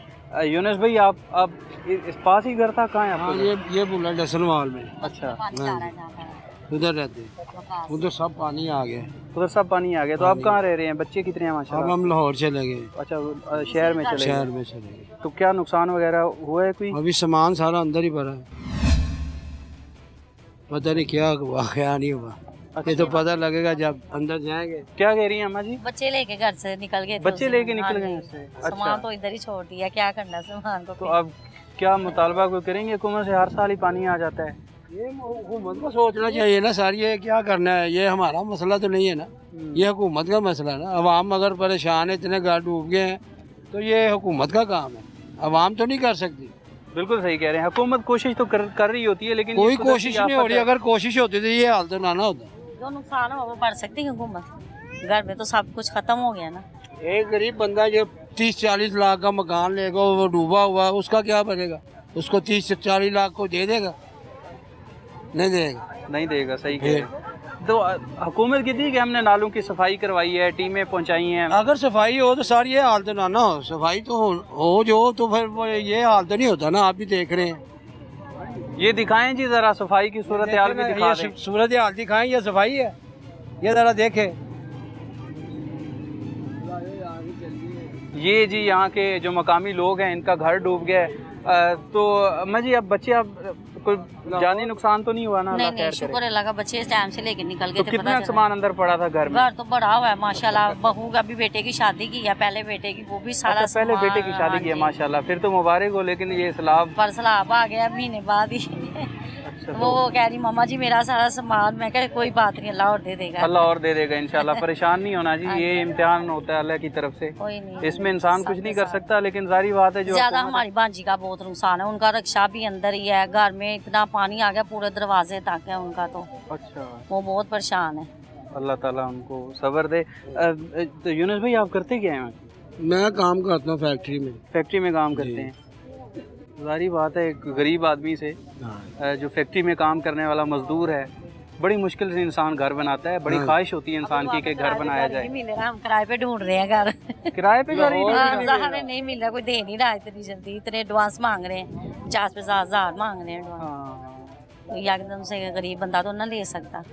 यूनुस भाई आप इस पास ही घर था, कहाँ है आपको? ये बुला डसनवाल में। अच्छा, उधर रहते, उधर सब पानी आ गया। उधर सब पानी आ गया। तो आप कहाँ रह रहे हैं? बच्चे कितने हैं माशाल्लाह? अब हम लाहौर चले गए। अच्छा, शहर में चले गए। तो क्या नुकसान वगैरह हुआ है कोई? अभी सामान सारा अंदर ही पड़ा है, पता नहीं क्या वाकया नहीं हुआ। ये तो पता लगेगा जब अंदर जाएंगे। क्या कह रही हैं अम्मा जी? बच्चे लेके घर से निकल गए। बच्चे लेके निकल गए? सामान तो इधर ही छोड़ दिया, क्या करना सामान को। तो अब क्या मुतालबा को करेंगे? हुकूमत से हर साल ही पानी आ जाता है। ये हुकूमत को सोचना चाहिए ना सारी, ये क्या करना है, ये हमारा मसला तो नहीं है ना, ये हुकूमत का मसला है ना। अवाम अगर परेशान है, इतने घर डूब गए हैं, तो ये हुकूमत का काम है, अवाम तो नहीं कर सकती। बिल्कुल सही कह रहे हैं, हुकूमत कोशिश तो कर रही होती है, लेकिन कोई कोशिश नहीं हो रही। अगर कोशिश होती तो ये हाल तो ना होता। जो नुकसान हो वो बढ़ सकती है हुकूमत। घर में तो सब कुछ खत्म हो गया ना। एक गरीब बंदा जो 30-40 लाख का मकान लेगा, वो डूबा हुआ, उसका क्या बनेगा? उसको 30 से 40 लाख को दे देगा? नहीं देगा। सही कह रहे हैं। तो हुकूमत की थी कि हमने नालों की सफाई करवाई है, टीमें पहुंचाई हैं। अगर सफाई हो तो सारी ये हाल तो ना हो। सफाई तो हो जो, तो फिर ये हाल तो नहीं होता ना। आप भी देख रहे हैं। ये दिखाएं जी जरा सफाई की सूरत हाल भी दिखा दें। सूरत हाल दिखाएं, ये सफाई है, ये जरा देखें। ये जी यहाँ के जो मकामी लोग हैं, इनका घर डूब गया है। तो अम्मा जी अब बच्चे अब कोई जानी नुकसान तो नहीं हुआ ना? नहीं अल्लाह नहीं, खैर करे। शुक्र अल्लाह का, बच्चे टाइम से लेके निकल गए तो थे। कितना पता चला। सामान अंदर पड़ा था घर में? घर तो बड़ा हुआ है माशाल्लाह। बहू का भी बेटे की शादी की है, पहले बेटे की, वो भी सारा अच्छा, पहले बेटे की शादी की है, माशाल्लाह, फिर तो मुबारक हो। लेकिन ये सैलाब पर सैलाब आ गया महीने बाद ही। वो कह रही मामा जी मेरा सारा सामान, मैं कह कोई बात नहीं, अल्लाह और दे देगा। अल्लाह और दे देगा इंशाल्लाह। परेशान नहीं होना जी, ये इम्तिहान होता है अल्लाह की तरफ से, कोई नहीं, इसमें इंसान कुछ नहीं कर सकता। लेकिन जारी बात है जो ज्यादा हमारी भांजी का बहुत नुकसान है, उनका रक्षा भी अंदर ही है, घर में इतना पानी आ गया पूरे दरवाजे तक है उनका, तो अच्छा, वो बहुत परेशान है। अल्लाह ताला उनको सब्र दे। तो यूनुस भाई आप करते क्या हैं? मैं काम करता हूँ फैक्ट्री में। फैक्ट्री में काम करते हैं। जारी बात है, एक गरीब आदमी से जो फैक्ट्री में काम करने वाला मजदूर है, बड़ी मुश्किल से इंसान घर बनाता है। बड़ी ख्वाहिश होती है इंसान की कि घर बनाया जाए। नहीं मिल रहा, हम किराए पे ढूंढ रहे हैं घर। किराए पे घर सहारे नहीं मिल रहा, कोई दे नहीं रहा इतनी जल्दी। इतने एडवांस मांग रहे हैं, 50-50 हज़ार मांग रहे हैं एडवांस। तो एकदम से गरीब बंदा तो ना ले सकता।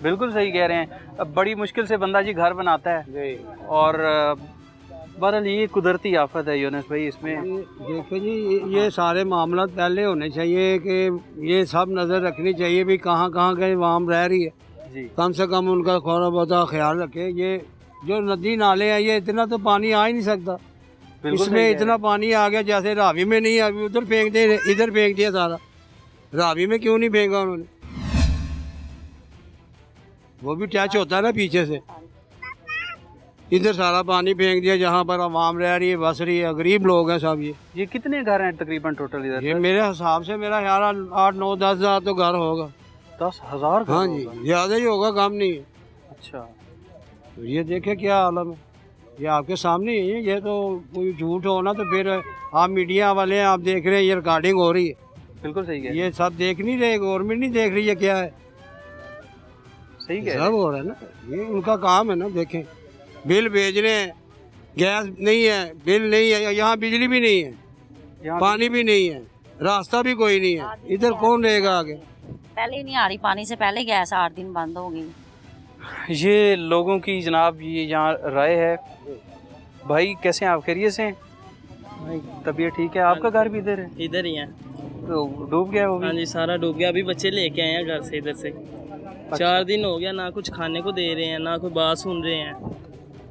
बिल्कुल सही कह रहे हैं। अब बड़ी मुश्किल से बंदा जी घर बनाता है, और बहरहाल ये कुदरती आफत है यूनुस भाई। इसमें देखिए जी, ये सारे मामला पहले होने चाहिए कि ये सब नज़र रखनी चाहिए भी कहाँ कहाँ के आवाम रह रही है जी। कम से कम उनका थोड़ा बहुत ख्याल रखे। ये जो नदी नाले हैं, ये इतना तो पानी आ ही नहीं सकता। इसमें इतना पानी आ गया, जैसे रावी में नहीं, अभी उधर फेंक दे, इधर फेंक दिया सारा। रावी में क्यों नहीं फेंका उन्होंने? वो भी टच होता है ना पीछे से। इधर सारा पानी फेंक दिया जहाँ पर आवाम रह रही है, बस रही है, गरीब लोग हैं सब। ये कितने घर हैं तकरीबन टोटल इधर? ये मेरे हिसाब से मेरा ख्याल 8-9-10 हज़ार तो घर होगा। 10,000? हाँ जी, ज़्यादा ही होगा, कम नहीं है। अच्छा, तो ये देखे क्या आलम है, ये आपके सामने ही है। ये तो कोई झूठ हो ना तो फिर आप मीडिया वाले हैं, आप देख रहे हैं, ये रिकॉर्डिंग हो रही है। बिल्कुल सही है। ये सब देख नहीं रहे, गवर्नमेंट नहीं देख रही है क्या है। सही है, सब हो रहा है ना, ये उनका काम है ना। देखें, बिल भेज रहे हैं, गैस नहीं है, बिल नहीं है, यहाँ बिजली भी नहीं है, पानी भी नहीं है, रास्ता भी कोई नहीं है। इधर कौन रहेगा आगे? पहले ही नहीं आ रही, पानी से पहले गैस 8 दिन बंद हो गई। ये लोगों की जनाब ये यहाँ राय है। भाई कैसे हैं आप? खैरियत से हैं भाई? तबीयत ठीक है? आपका घर भी इधर है? इधर ही है। तो डूब गया वो भी? हाँ जी, सारा डूब गया। अभी बच्चे लेके आए हैं घर से, इधर से। 4 दिन हो गया, ना कुछ खाने को दे रहे हैं, ना कोई बात सुन रहे हैं।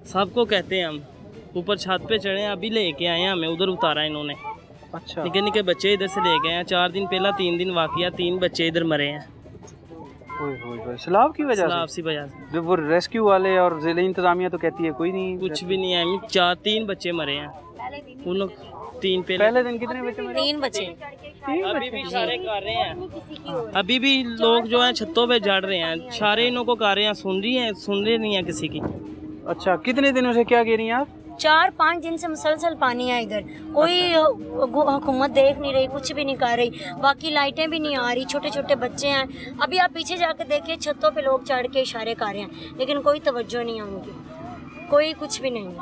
सबको कहते हैं हम, ऊपर छत पे चढ़े हैं, अभी लेके आए हैं, हमें उधर उतारा इन्होंने। अच्छा, निके निके बच्चे इधर से लेके आए हैं। 4 दिन पहला 3 दिन वाकया, 3 बच्चे इधर मरे हैं सैलाब की वजह सैलाब से? की वजह से। जब वो रेस्क्यू वाले और जिले इंतजामिया तो कहती है कोई नहीं, कुछ भी नहीं है। 3 बच्चे मरे हैं उन लोग। 3 पहले दिन कितने बच्चे मरे? 3 बच्चे। अभी भी सारे कर रहे हैं, अभी भी लोग जो हैं छतों पे जड़ रहे हैं, सारे इन्हों को कर रहे हैं, सुन रहे नहीं है किसी की। अच्छा, कितने दिनों से क्या कह रही हैं आप? 4-5 दिन से मुसलसल पानी है इधर। कोई हुकूमत देख नहीं रही, कुछ भी नहीं कर रही। बाकी लाइटें भी नहीं आ रही, छोटे छोटे बच्चे हैं। अभी आप पीछे जाकर देखिए, छतों पे लोग चढ़ के इशारे कर रहे हैं, लेकिन कोई तवज्जो नहीं है उनकी, कोई कुछ भी नहीं है।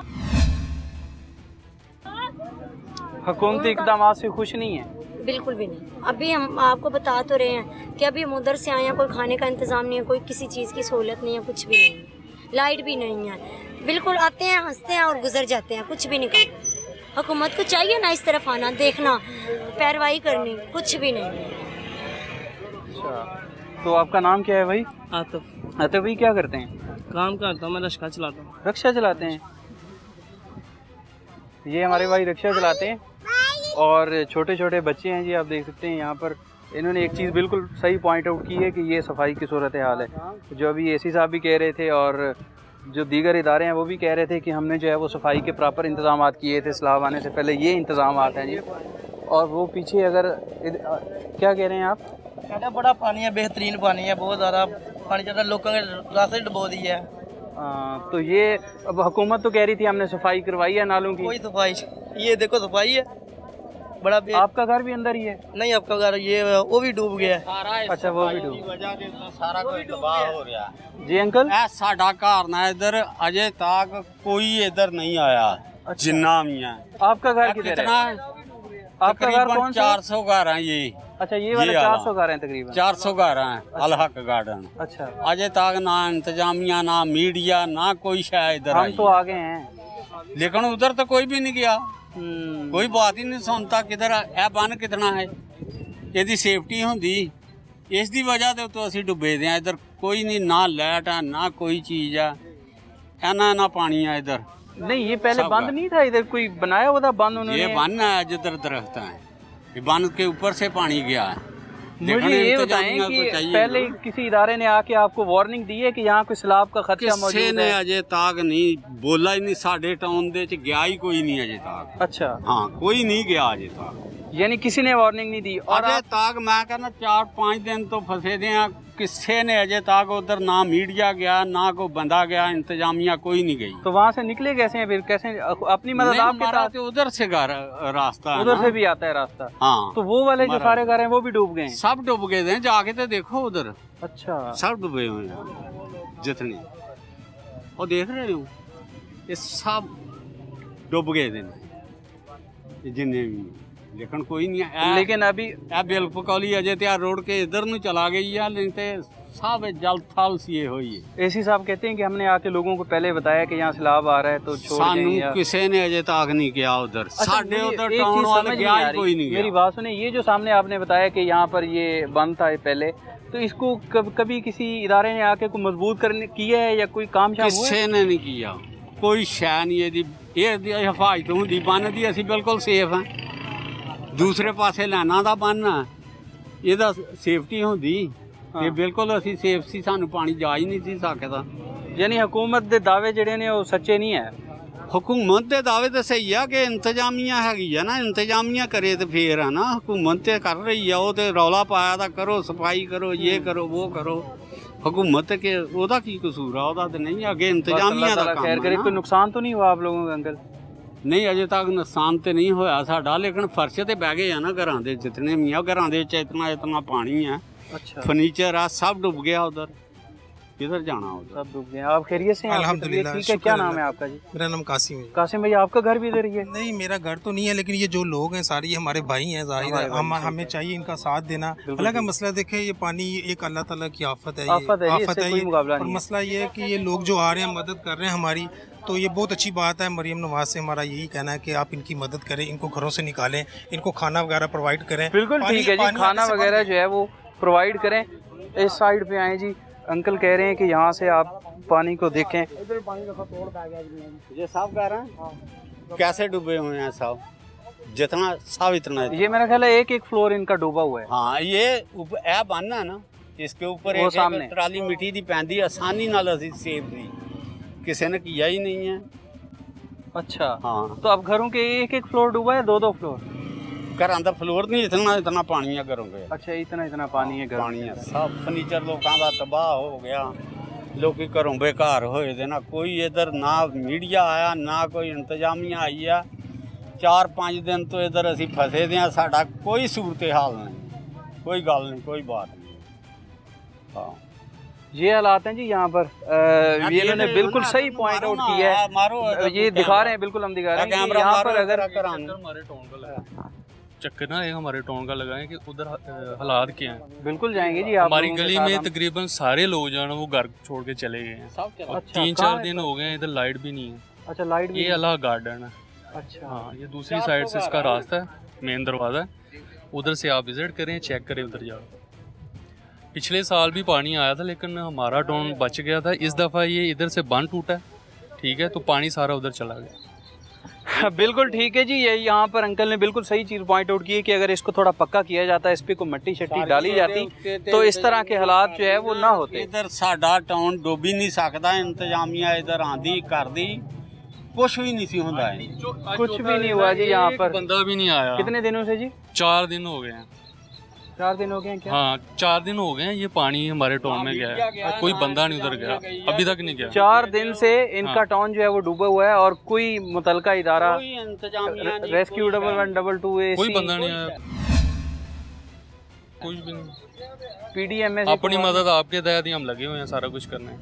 हुकूमती इक़दाम से खुश नहीं है? बिल्कुल भी नहीं। अभी हम आपको बता तो रहे हैं कि अभी हम उधर से आए हैं, कोई खाने का इंतज़ाम नहीं है, कोई किसी चीज़ की सहूलत नहीं है, कुछ भी नहीं है, लाइट भी नहीं है। बिल्कुल आते हैं, हंसते हैं और गुजर जाते हैं, कुछ भी नहीं करते। हुकूमत को चाहिए ना इस तरफ आना, देखना, पैरवाई करनी, कुछ भी नहीं है। अच्छा, तो आपका नाम क्या है भाई? आतिफ। आतिफ भाई क्या करते हैं? काम करता हूँ मैं, रिक्शा चलाता हूँ। रिक्शा चलाते हैं? ये हमारे भाई रिक्शा चलाते हैं और छोटे छोटे बच्चे हैं जी। आप देख सकते हैं यहाँ पर इन्होंने एक चीज़ बिल्कुल सही पॉइंट आउट की है कि ये सफाई की सूरत हाल है, जो अभी एसी साहब भी कह रहे थे और जो दीगर इदारे हैं वो भी कह रहे थे कि हमने जो है वो सफाई के प्रॉपर इंतजाम किए थे सैलाब आने से पहले। ये इंतजाम हैं जी। और वो पीछे अगर क्या कह रहे हैं आप? बड़ा पानी है, बेहतरीन पानी है, बहुत ज़्यादा पानी ज़्यादा लोगों के रास्ते डुबो दी है। तो ये अब हुकूमत तो कह रही थी हमने सफाई करवाई है नालों की। कोई सफाई, ये देखो सफाई है बड़ा। आपका घर भी अंदर ही है? नहीं, आपका घर ये वो भी डूब गया है। अच्छा, वो भी डूब सारा कुछ तबाह हो रहा जी। अंकल साडा घर ना इधर अजे तक कोई इधर नहीं आया। जिन्ना भी है। आपका घर किधर है? आपका घर कौन सा? 400 घर हैं ये। अच्छा, ये वाले 400 घर हैं तकरीबन? 400 घर हैं अल हक गार्डन। अच्छा, अजे तक ना इंतजामिया, ना मीडिया, ना कोई शायद इधर। हम तो आगे हैं, लेकिन उधर तो कोई भी नहीं गया। कोई बात ही नहीं सुनता। किधर है बन कितना है? ਇਹਦੀ ਸੇਫਟੀ ਹੁੰਦੀ, ਇਸ ਦੀ ਵਜ੍ਹਾ ਦੇ ਉੱਤੇ ਅਸੀਂ ਡੁੱਬੇ ਦੇ ਆ। ਇੱਧਰ ਕੋਈ ਨਹੀਂ, ਨਾ ਲਾਈਟ ਆ ਨਾ ਕੋਈ ਚੀਜ਼ ਆ, ना पानी है इधर। नहीं ये पहले बंद नहीं था, इधर कोई बनाया हुआ था बंद उन्होंने? ये बंद है जिधर दरख्त है, ये बंद के ऊपर से पानी गया है। मुझे ये बताएं कि पहले किसी इदारे ने आके आपको वार्निंग दी है कि यहाँ कोई सैलाब का खतरा मौजूद है? किसी ने अजय तक नहीं बोला ही नहीं, साढ़े टाउन दे च गया ही कोई नहीं अजय तक। अच्छा हाँ, कोई नहीं गया अजय तक, यानी किसी ने वार्निंग नहीं दी। और अजय तक मैं कहना 4-5 दिन तो फंसे दे हैं, किसी ने अजय तक उधर ना मीडिया गया ना कोई बंदा गया, इंतजामिया कोई नहीं गई। तो वहाँ से निकले कैसे हैं फिर, कैसे अपनी मदद आपके साथ? उधर से घर रास्ता उधर से भी आता है रास्ता। हाँ, तो वो वाले जो सारे घर हैं वो भी डूब गए? सब डूब गए थे, जाके तो देखो उधर। अच्छा, सब डूबे हुए हैं जितने, और देख रहे हो ये सब डूब गए थे जिन्हें भी, लेकिन कोई नहीं है। लेकिन अभी बिलकुल अजय त्यार रोड के इधर नहीं चला गई है, नहीं तो सब जल थल सी हुई है। एसी साहब कहते हैं कि हमने आके लोगों को पहले बताया कि यहाँ सैलाब आ रहा है तो छोड़ सानू किसी ने अजय तक नहीं किया उधर। साढ़े उधर टाउन वाले गया ही कोई नहीं गया। मेरी बात सुने, ये जो सामने आपने बताया कि यहाँ पर ये बंद था पहले, तो इसको कभी किसी इदारे ने आके को मजबूत करने किया है या कोई काम शाम हुआ? किसी ने नहीं किया, कोई शय नहीं। ये हिफाजत होंगी बन दी, असी बिल्कुल सेफ हैं। दूसरे पासे लाना दा बनना, ਇਹਦਾ ਸੇਫਟੀ ਹੁੰਦੀ ਤੇ ਬਿਲਕੁਲ ਅਸੀਂ ਸੇਫ ਸੀ, ਸਾਨੂੰ ਪਾਣੀ ਜਾ ਹੀ ਨਹੀਂ ਸੀ ਸਕਦਾ। ਯਾਨੀ ਹਕੂਮਤ ਦੇ ਦਾਅਵੇ ਜਿਹੜੇ ਨੇ ਉਹ ਸੱਚੇ ਨਹੀਂ ਹੈ? हुकूमत के दावे तो सही है कि इंतजामिया हैगी है ना, इंतजामिया करे तो फिर है ना। हुकूमत तो कर रही है, वो तो रौला पाया था करो सफाई करो ये करो वो करो। हुकूमत के ओदा की कसूर है, ओदा तो नहीं, आगे इंतजामिया का काम है ना। कोई नुकसान तो नहीं हुआ आप लोगों का अंकल? नहीं अजे तक नुकसान तो नहीं होया साडा, लेकिन फर्श ते बह गए हैं ना घरां दे, जितने भी आ घरां दे इतना पानी है। अच्छा, फर्नीचर है सब डूब गया उधर, किधर जाना उधर, सब डूब गए। आप खैरियत से हैं? अल्हम्दुलिल्लाह, ठीक है। क्या नाम है आपका जी? मेरा नाम कासिम है। कासिम भाई, आपका घर भी इधर ही है? नहीं, मेरा घर तो नहीं है, लेकिन ये जो लोग हैं सारे हमारे भाई हैं, जाहिर है हमें चाहिए इनका साथ देना। हालांकि मसला देखे, ये पानी एक अल्लाह ताला की आफत है, आफत है ये, और मसला ये है कि ये लोग जो आ रहे हैं मदद कर रहे हैं हमारी, तो ये बहुत अच्छी बात है। मरियम नवाज से हमारा यही कहना है कि आप इनकी मदद करें, इनको घरों से निकालें, इनको खाना वगैरह प्रोवाइड करें। बिल्कुल ठीक है जी, खाना वगैरह जो है वो प्रोवाइड करें। इस साइड पे आए जी, अंकल कह रहे हैं कि यहाँ से आप पानी को देखें। ये सब कह रहे हैं कैसे डूबे हुए हैं सब, जितना सब इतना। ये मेरा ख्याल है एक फ्लोर इनका डूबा हुआ है। हाँ, ये ए बनना है ना, इसके ऊपर एक ट्राली मिट्टी दी पैंदी, आसानी नाल असी सेफ दी, किसी ने किया ही नहीं है। अच्छा हाँ, तो अब घरों के एक फ्लोर डूबा है, दो फ्लोर? घरों का फ्लोर नहीं, इतना पानी है घरों के। अच्छा, इतना पानी है, पानी है, सब फर्नीचर लोगों का तबाह हो गया, लोग घरों बेकार होए थे ना। कोई इधर ना मीडिया आया ना कोई इंतजामिया आई है। 4-5 दिन तो इधर असी फसे थे, साडा कोई सूरत हाल नहीं, कोई गल नहीं, कोई बात नहीं। हाँ, ये हालात हैं जी यहाँ पर। ये इन्होंने बिल्कुल सही पॉइंट आउट किया है, ये दिखा रहे हैं, बिल्कुल हम दिखा रहे हैं कि यहाँ पर अगर चक्कर ना एक हमारे टाउन का लगाएं कि उधर हालात क्या हैं। बिल्कुल जाएंगे जी। हमारी गली में तकरीबन सारे लोग जो है वो घर छोड़ के चले गए हैं। 3-4 दिन हो गए, इधर लाइट भी नहीं है। अच्छा, लाइट भी? ये अल्लाह गार्डन है। अच्छा, हाँ, ये दूसरी साइड से इसका रास्ता है, मेन दरवाज़ा है, उधर से आप विजिट करें, चेक करें उधर जाओ। पिछले साल भी पानी आया था लेकिन हमारा टाउन बच गया था। इस दफ़ा ये इधर से बांध टूटा है, ठीक है, तो पानी सारा उधर चला गया। बिल्कुल ठीक है जी, ये यहाँ पर अंकल ने बिल्कुल सही चीज़ पॉइंट आउट की है कि अगर इसको थोड़ा पक्का किया जाता, इस पे कोई मट्टी शट्टी डाली जाती तो इस तरह के हालात जो है वो ना होते। इधर साडा टाउन डूब ही नहीं सकता, इंतजामिया इधर आंदी कर दी, कुछ भी नहीं सी होंदा है, कुछ भी नहीं हुआ जी यहाँ पर। बंदा भी नहीं आया। कितने दिनों से जी? 4 दिन हो गए हैं। 4 दिन हो गए हैं क्या? हाँ, 4 दिन हो गए हैं, ये पानी हमारे टाउन में गया है, कोई बंदा नहीं उधर गया, अभी तक नहीं गया। 4 दिन से इनका टाउन जो है वो डूबा हुआ है और कोई मुतलका इदारा, रेस्क्यू 112 कोई बंदा नहीं आया, कुछ भी नहीं। PDMS अपनी मदद आपके तहत ही हम लगे हुए हैं सारा कुछ करने।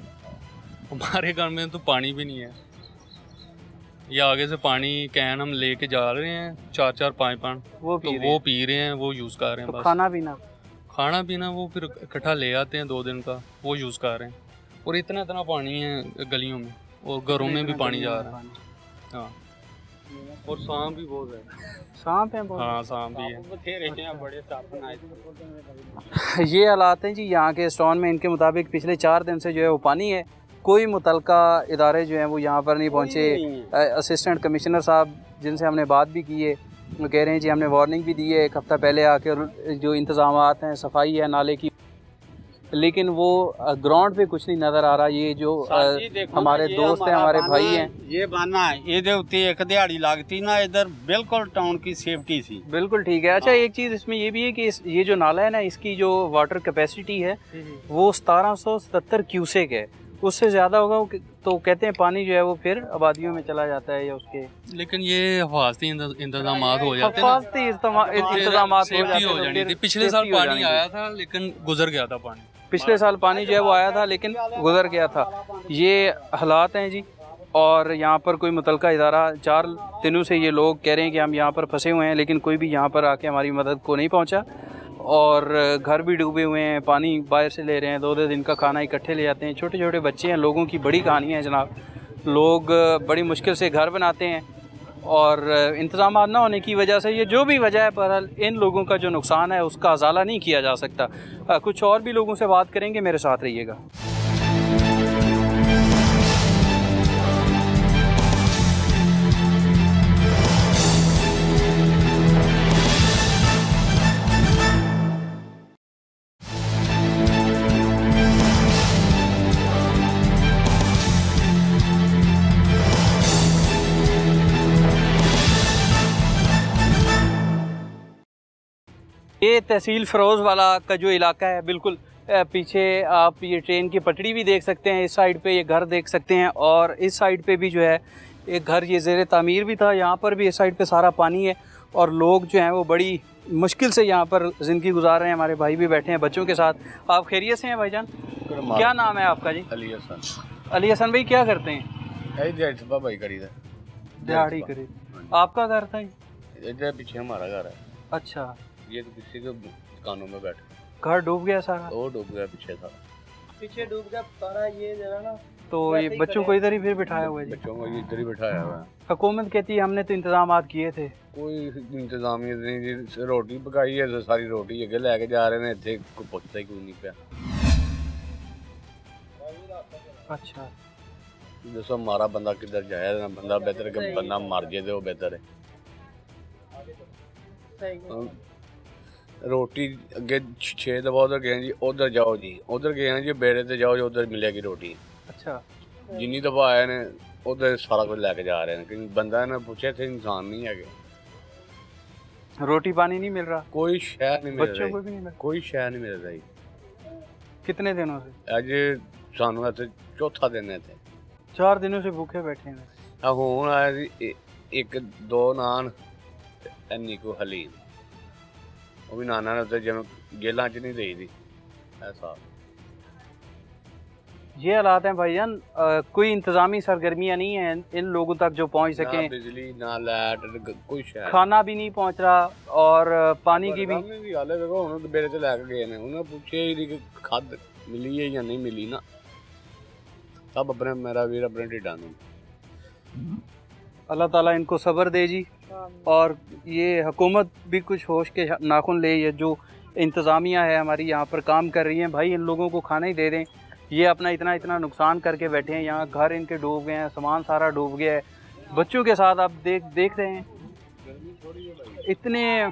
हमारे घर में तो पानी भी नहीं है, ये आगे से पानी कैन हम लेके जा रहे हैं 4-4 5-5, वो पी रहे हैं, वो यूज़ कर रहे हैं। बस खाना पीना वो फिर इकट्ठा ले आते हैं 2 दिन का, वो यूज़ कर रहे हैं। और इतना पानी है गलियों में और घरों में भी पानी जा रहा है। हाँ, और सांप भी बहुत है। सांप हैं बहुत? हाँ सांप भी है। ये हालात हैं जी यहाँ के स्टोन में। इनके मुताबिक पिछले 4 दिन से जो है वो पानी है। कोई मुतलका इदारे जो हैं वो यहाँ पर नहीं पहुँचे। असिस्टेंट कमिश्नर साहब जिनसे हमने बात भी की है वो कह रहे हैं जी हमने वार्निंग भी दी है 1 हफ़्ता पहले आके, जो इंतज़ामात हैं सफाई है नाले की, लेकिन वो ग्राउंड पे कुछ नहीं नज़र आ रहा। ये जो हमारे दोस्त हैं, हमारे भाई हैं, ये बाना है ये उत्ते एक दिहाड़ी लगती ना, इधर बिल्कुल टाउन की सेफ्टी सी। बिल्कुल ठीक है। अच्छा एक चीज़ इसमें ये भी है कि ये जो नाला है ना, इसकी जो वाटर कैपेसिटी है वो 1777 क्यूसेक है। उससे ज़्यादा होगा तो कहते हैं पानी जो है वो फिर आबादियों में चला जाता है या उसके, लेकिन ये हिफाजती इंतजाम हो जाते हिफाजती इंतजाम हो जानी थी। पिछले साल पानी आया था लेकिन गुजर गया था पानी। पिछले साल पानी जो है वो आया था लेकिन गुजर गया था। ये हालात हैं जी। और यहाँ पर कोई मुतलका इदारा 4 दिनों से ये लोग कह रहे हैं कि हम यहाँ पर फंसे हुए हैं, लेकिन कोई भी यहाँ पर आके हमारी मदद को नहीं पहुँचा। और घर भी डूबे हुए हैं, पानी बाहर से ले रहे हैं, 2-2 दिन का खाना इकट्ठे ले जाते हैं। छोटे छोटे बच्चे हैं, लोगों की बड़ी कहानी है जनाब। लोग बड़ी मुश्किल से घर बनाते हैं और इंतज़ाम ना होने की वजह से, ये जो भी वजह है, बहरहाल इन लोगों का जो नुकसान है उसका अज़ाला नहीं किया जा सकता। कुछ और भी लोगों से बात करेंगे, मेरे साथ रहिएगा। ये तहसील फ़िरोज़ वाला का जो इलाका है, बिल्कुल पीछे आप ये ट्रेन की पटड़ी भी देख सकते हैं। इस साइड पे ये घर देख सकते हैं और इस साइड पे भी जो है एक घर ये ज़ेर तामीर भी था। यहाँ पर भी इस साइड पे सारा पानी है और लोग जो हैं वो बड़ी मुश्किल से यहाँ पर ज़िंदगी गुजार रहे हैं। हमारे भाई भी बैठे हैं बच्चों के साथ। आप खैरियत से हैं भाईजान? क्या नाम है आपका जी? अली हसन। अली हसन भाई क्या करते हैं? दिहाड़ी करी। आपका घर था? इधर पीछे हमारा घर है। अच्छा, ये तो किसी के दुकानों में बैठे। घर डूब गया सारा? वो डूब गया पीछे था। पीछे डूब गया सारा ये जरा ना। तो ये बच्चों को इधर ही फिर बिठाया हुआ है? बच्चों को इधर ही बिठाया हुआ है। हुकूमत कहती है हमने तो इंतजामात किए थे। कोई इंतजाम नहीं जी। रोटी पकाई है तो सारी रोटी अगे लैके जा रहे हैं, इतने कोई पुछता ही कोई नहीं पिया। अच्छा, दसो हमारा बंदा किधर जाए ना, बंदा बेहतर है, बंदा मर जाए तो वो बेहतर है। रोटी अगे 6 दफा उधर गए जी, उधर जाओ जी, उधर गए हैं जी, बेड़े ते जाओ जी, उधर मिलेगी रोटी। अच्छा, जिन्नी दफा आए ने उधर सारा कुछ लैके जा रहे हैं, लेकिन बंदा ने पूछे थे इंसान नहीं है। रोटी पानी नहीं मिल रहा? कोई शह नहीं मिल बच्चों को भी नहीं मिल? कोई शह नहीं मिल रही। कितने दिनों से? अज सानू इत्थे चौथा दिन है। 4 दिनों से भूखे बैठे हैं। हुण आया जी 1-2 नान इन्नी को हलीम, वो भी नाना ने जिवें जेलों च नहीं देई दी ऐसा। ये हालात हैं भाईजान। कोई इंतजामी सरगर्मियाँ नहीं हैं इन लोगों तक जो पहुँच सकें। ना बिजली ना लाइट कोई शय, खाना भी नहीं पहुँच रहा और पानी की भी हाले देखो हुण बेड़े ते लैके गए ने, उन्हें पूछे ही नहीं कि खाद मिली है या नहीं मिली ना। सब अपने मेरा वीर अपने ढिड्डां नूं। अल्लाह ताला इनको सब्र दे जी। और ये हुकूमत भी कुछ होश के नाखुन ले, ये जो इंतज़ामिया है हमारी यहाँ पर काम कर रही हैं, भाई इन लोगों को खाना ही दे दें। ये अपना इतना इतना नुकसान करके बैठे हैं यहाँ, घर इनके डूब गए हैं, सामान सारा डूब गया है। बच्चों के साथ आप देख रहे हैं, इतने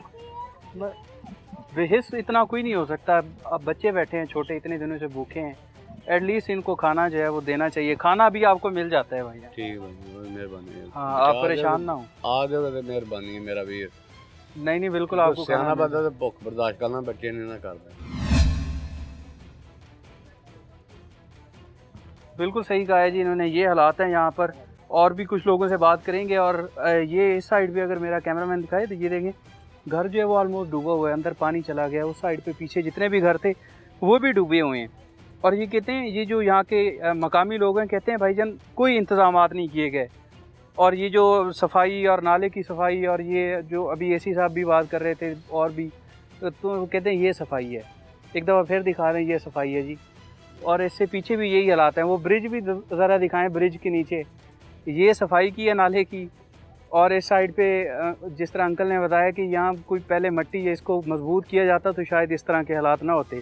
बेहिस इतना कोई नहीं हो सकता। अब बच्चे बैठे हैं छोटे, इतने दिनों से भूखे हैं। एटलीस्ट इनको खाना जो है वो देना चाहिए। खाना भी आपको मिल जाता है भाई? ठीक है भाई, मेहरबानी है। हाँ, आप परेशान ना हो। आ जाओ तो मेहरबानी है मेरा वीर। नहीं बिल्कुल आपको सियाना बंदा तो भुख बर्दाश्त करना, बच्चे नहीं ना करते। बिल्कुल सही कहा है जी इन्होंने। ये हालात हैं यहाँ पर। और भी कुछ लोगों से बात करेंगे। और ये इस साइड पे अगर मेरा कैमरामैन दिखाए तो ये देखें, घर जो है वो ऑलमोस्ट डूबा हुआ है, अंदर पानी चला गया। उस साइड पे पीछे जितने भी घर थे वो भी डूबे हुए हैं। और ये कहते हैं, ये जो यहाँ के मकामी लोग हैं कहते हैं भाईजान कोई इंतज़ामात नहीं किए गए। और ये जो सफाई और नाले की सफाई, और ये जो अभी एसी साहब भी बात कर रहे थे और भी, तो कहते हैं ये सफाई है। एक दफ़ा फिर दिखा रहे हैं ये सफाई है जी। और इससे पीछे भी यही हालात हैं। वो ब्रिज भी ज़रा दिखाएं, ब्रिज के नीचे ये सफाई की है नाले की, और इस साइड पे जिस तरह अंकल ने बताया कि यहाँ कोई पहले मट्टी है, इसको मजबूत किया जाता तो शायद इस तरह के हालात ना होते।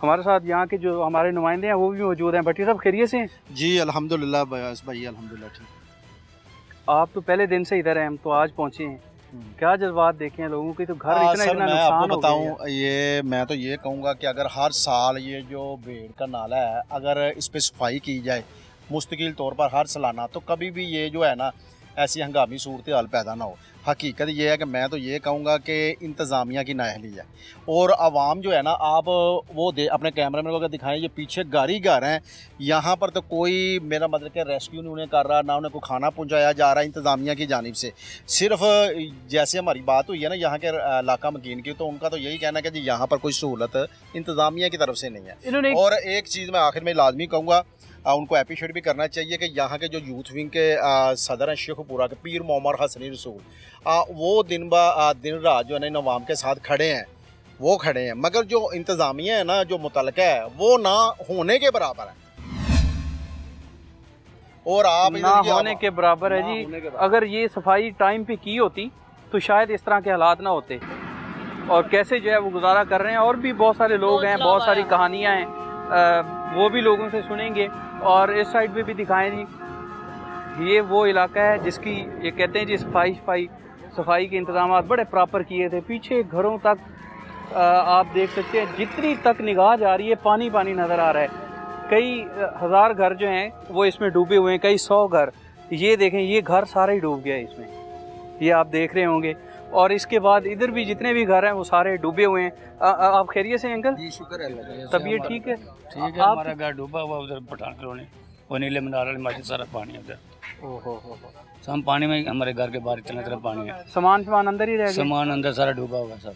हमारे साथ यहाँ के जो हमारे नुमाइंदे हैं वो भी मौजूद हैं। भट्टी साहब खैरियत से हैं? जी अल्हम्दुलिल्लाह भाई अल्हम्दुलिल्लाह ठीक। आप तो पहले दिन से इधर हैं, हम तो आज पहुँचे हैं, क्या जज्बात देखे हैं लोगों के? तो घर इतना सर इतना मैं नुकसान आपको हो गया है। बताऊं, ये मैं तो ये कहूँगा कि अगर हर साल ये जो भेड़ का नाला है अगर इस पर सफाई की जाए मुस्तकिल तौर पर हर सालाना, तो कभी भी ये जो है ना ऐसी हंगामी सूरत हाल पैदा ना हो। हकीकत ये है कि मैं तो ये कहूँगा कि इंतज़ामिया की नाअहली है और आवाम जो है ना, आप वो अपने कैमरे में अगर दिखाएं, ये पीछे गाड़ी घर हैं, यहाँ पर तो कोई मेरा मतलब कि रेस्क्यू नहीं उन्हें कर रहा, ना उन्हें कोई खाना पहुँचाया जा रहा है इंतज़ामिया की जानिब से। सिर्फ जैसे हमारी बात हुई है ना यहाँ के इलाका मकीन की, तो उनका तो यही कहना है कि जी यहाँ पर कोई सहूलत इंतज़ामिया की तरफ से नहीं है। और एक चीज़ मैं आखिर में लाजमी कहूँगा, उनको अप्रिशिएट भी करना चाहिए कि यहाँ के जो यूथ विंग के सदर हैं शेखपुरा के पीर मोहम्मद हसनी रसूल, वो दिन रात जो है ना नवाम के साथ खड़े हैं, वो खड़े हैं, मगर जो इंतज़ामिया है ना, जो मुतलका है वो ना होने के बराबर है। और आप ना होने के बराबर है जी। अगर ये सफाई टाइम पे की होती तो शायद इस तरह के हालात ना होते। और कैसे जो है वो गुजारा कर रहे हैं, और भी बहुत सारे लोग हैं, बहुत सारी कहानियाँ हैं, वो भी लोगों से सुनेंगे। और इस साइड पे भी दिखाएं जी, ये वो इलाका है जिसकी ये कहते हैं जी सफाई के इंतजाम बड़े प्रॉपर किए थे। पीछे घरों तक आप देख सकते हैं, जितनी तक निगाह जा रही है पानी पानी नज़र आ रहा है। कई हज़ार घर जो हैं वो इसमें डूबे हुए हैं, कई 100 घर। ये देखें, ये घर सारा ही डूब गया है इसमें, ये आप देख रहे होंगे। और इसके बाद इधर भी जितने भी घर हैं वो सारे डूबे हुए हैं। आप खैरियत से अंकल? जी शुक्र है, तबीयत ठीक है? ठीक है। हमारा घर डूबा हुआ उधर पठान कॉलोनी और नीले मीनार वाली मस्जिद, सारा पानी उधर। हम पानी में, हमारे घर के बाहर इतना तरह पानी है। सामान अंदर ही रह गया? सामान अंदर सारा डूबा हुआ सब।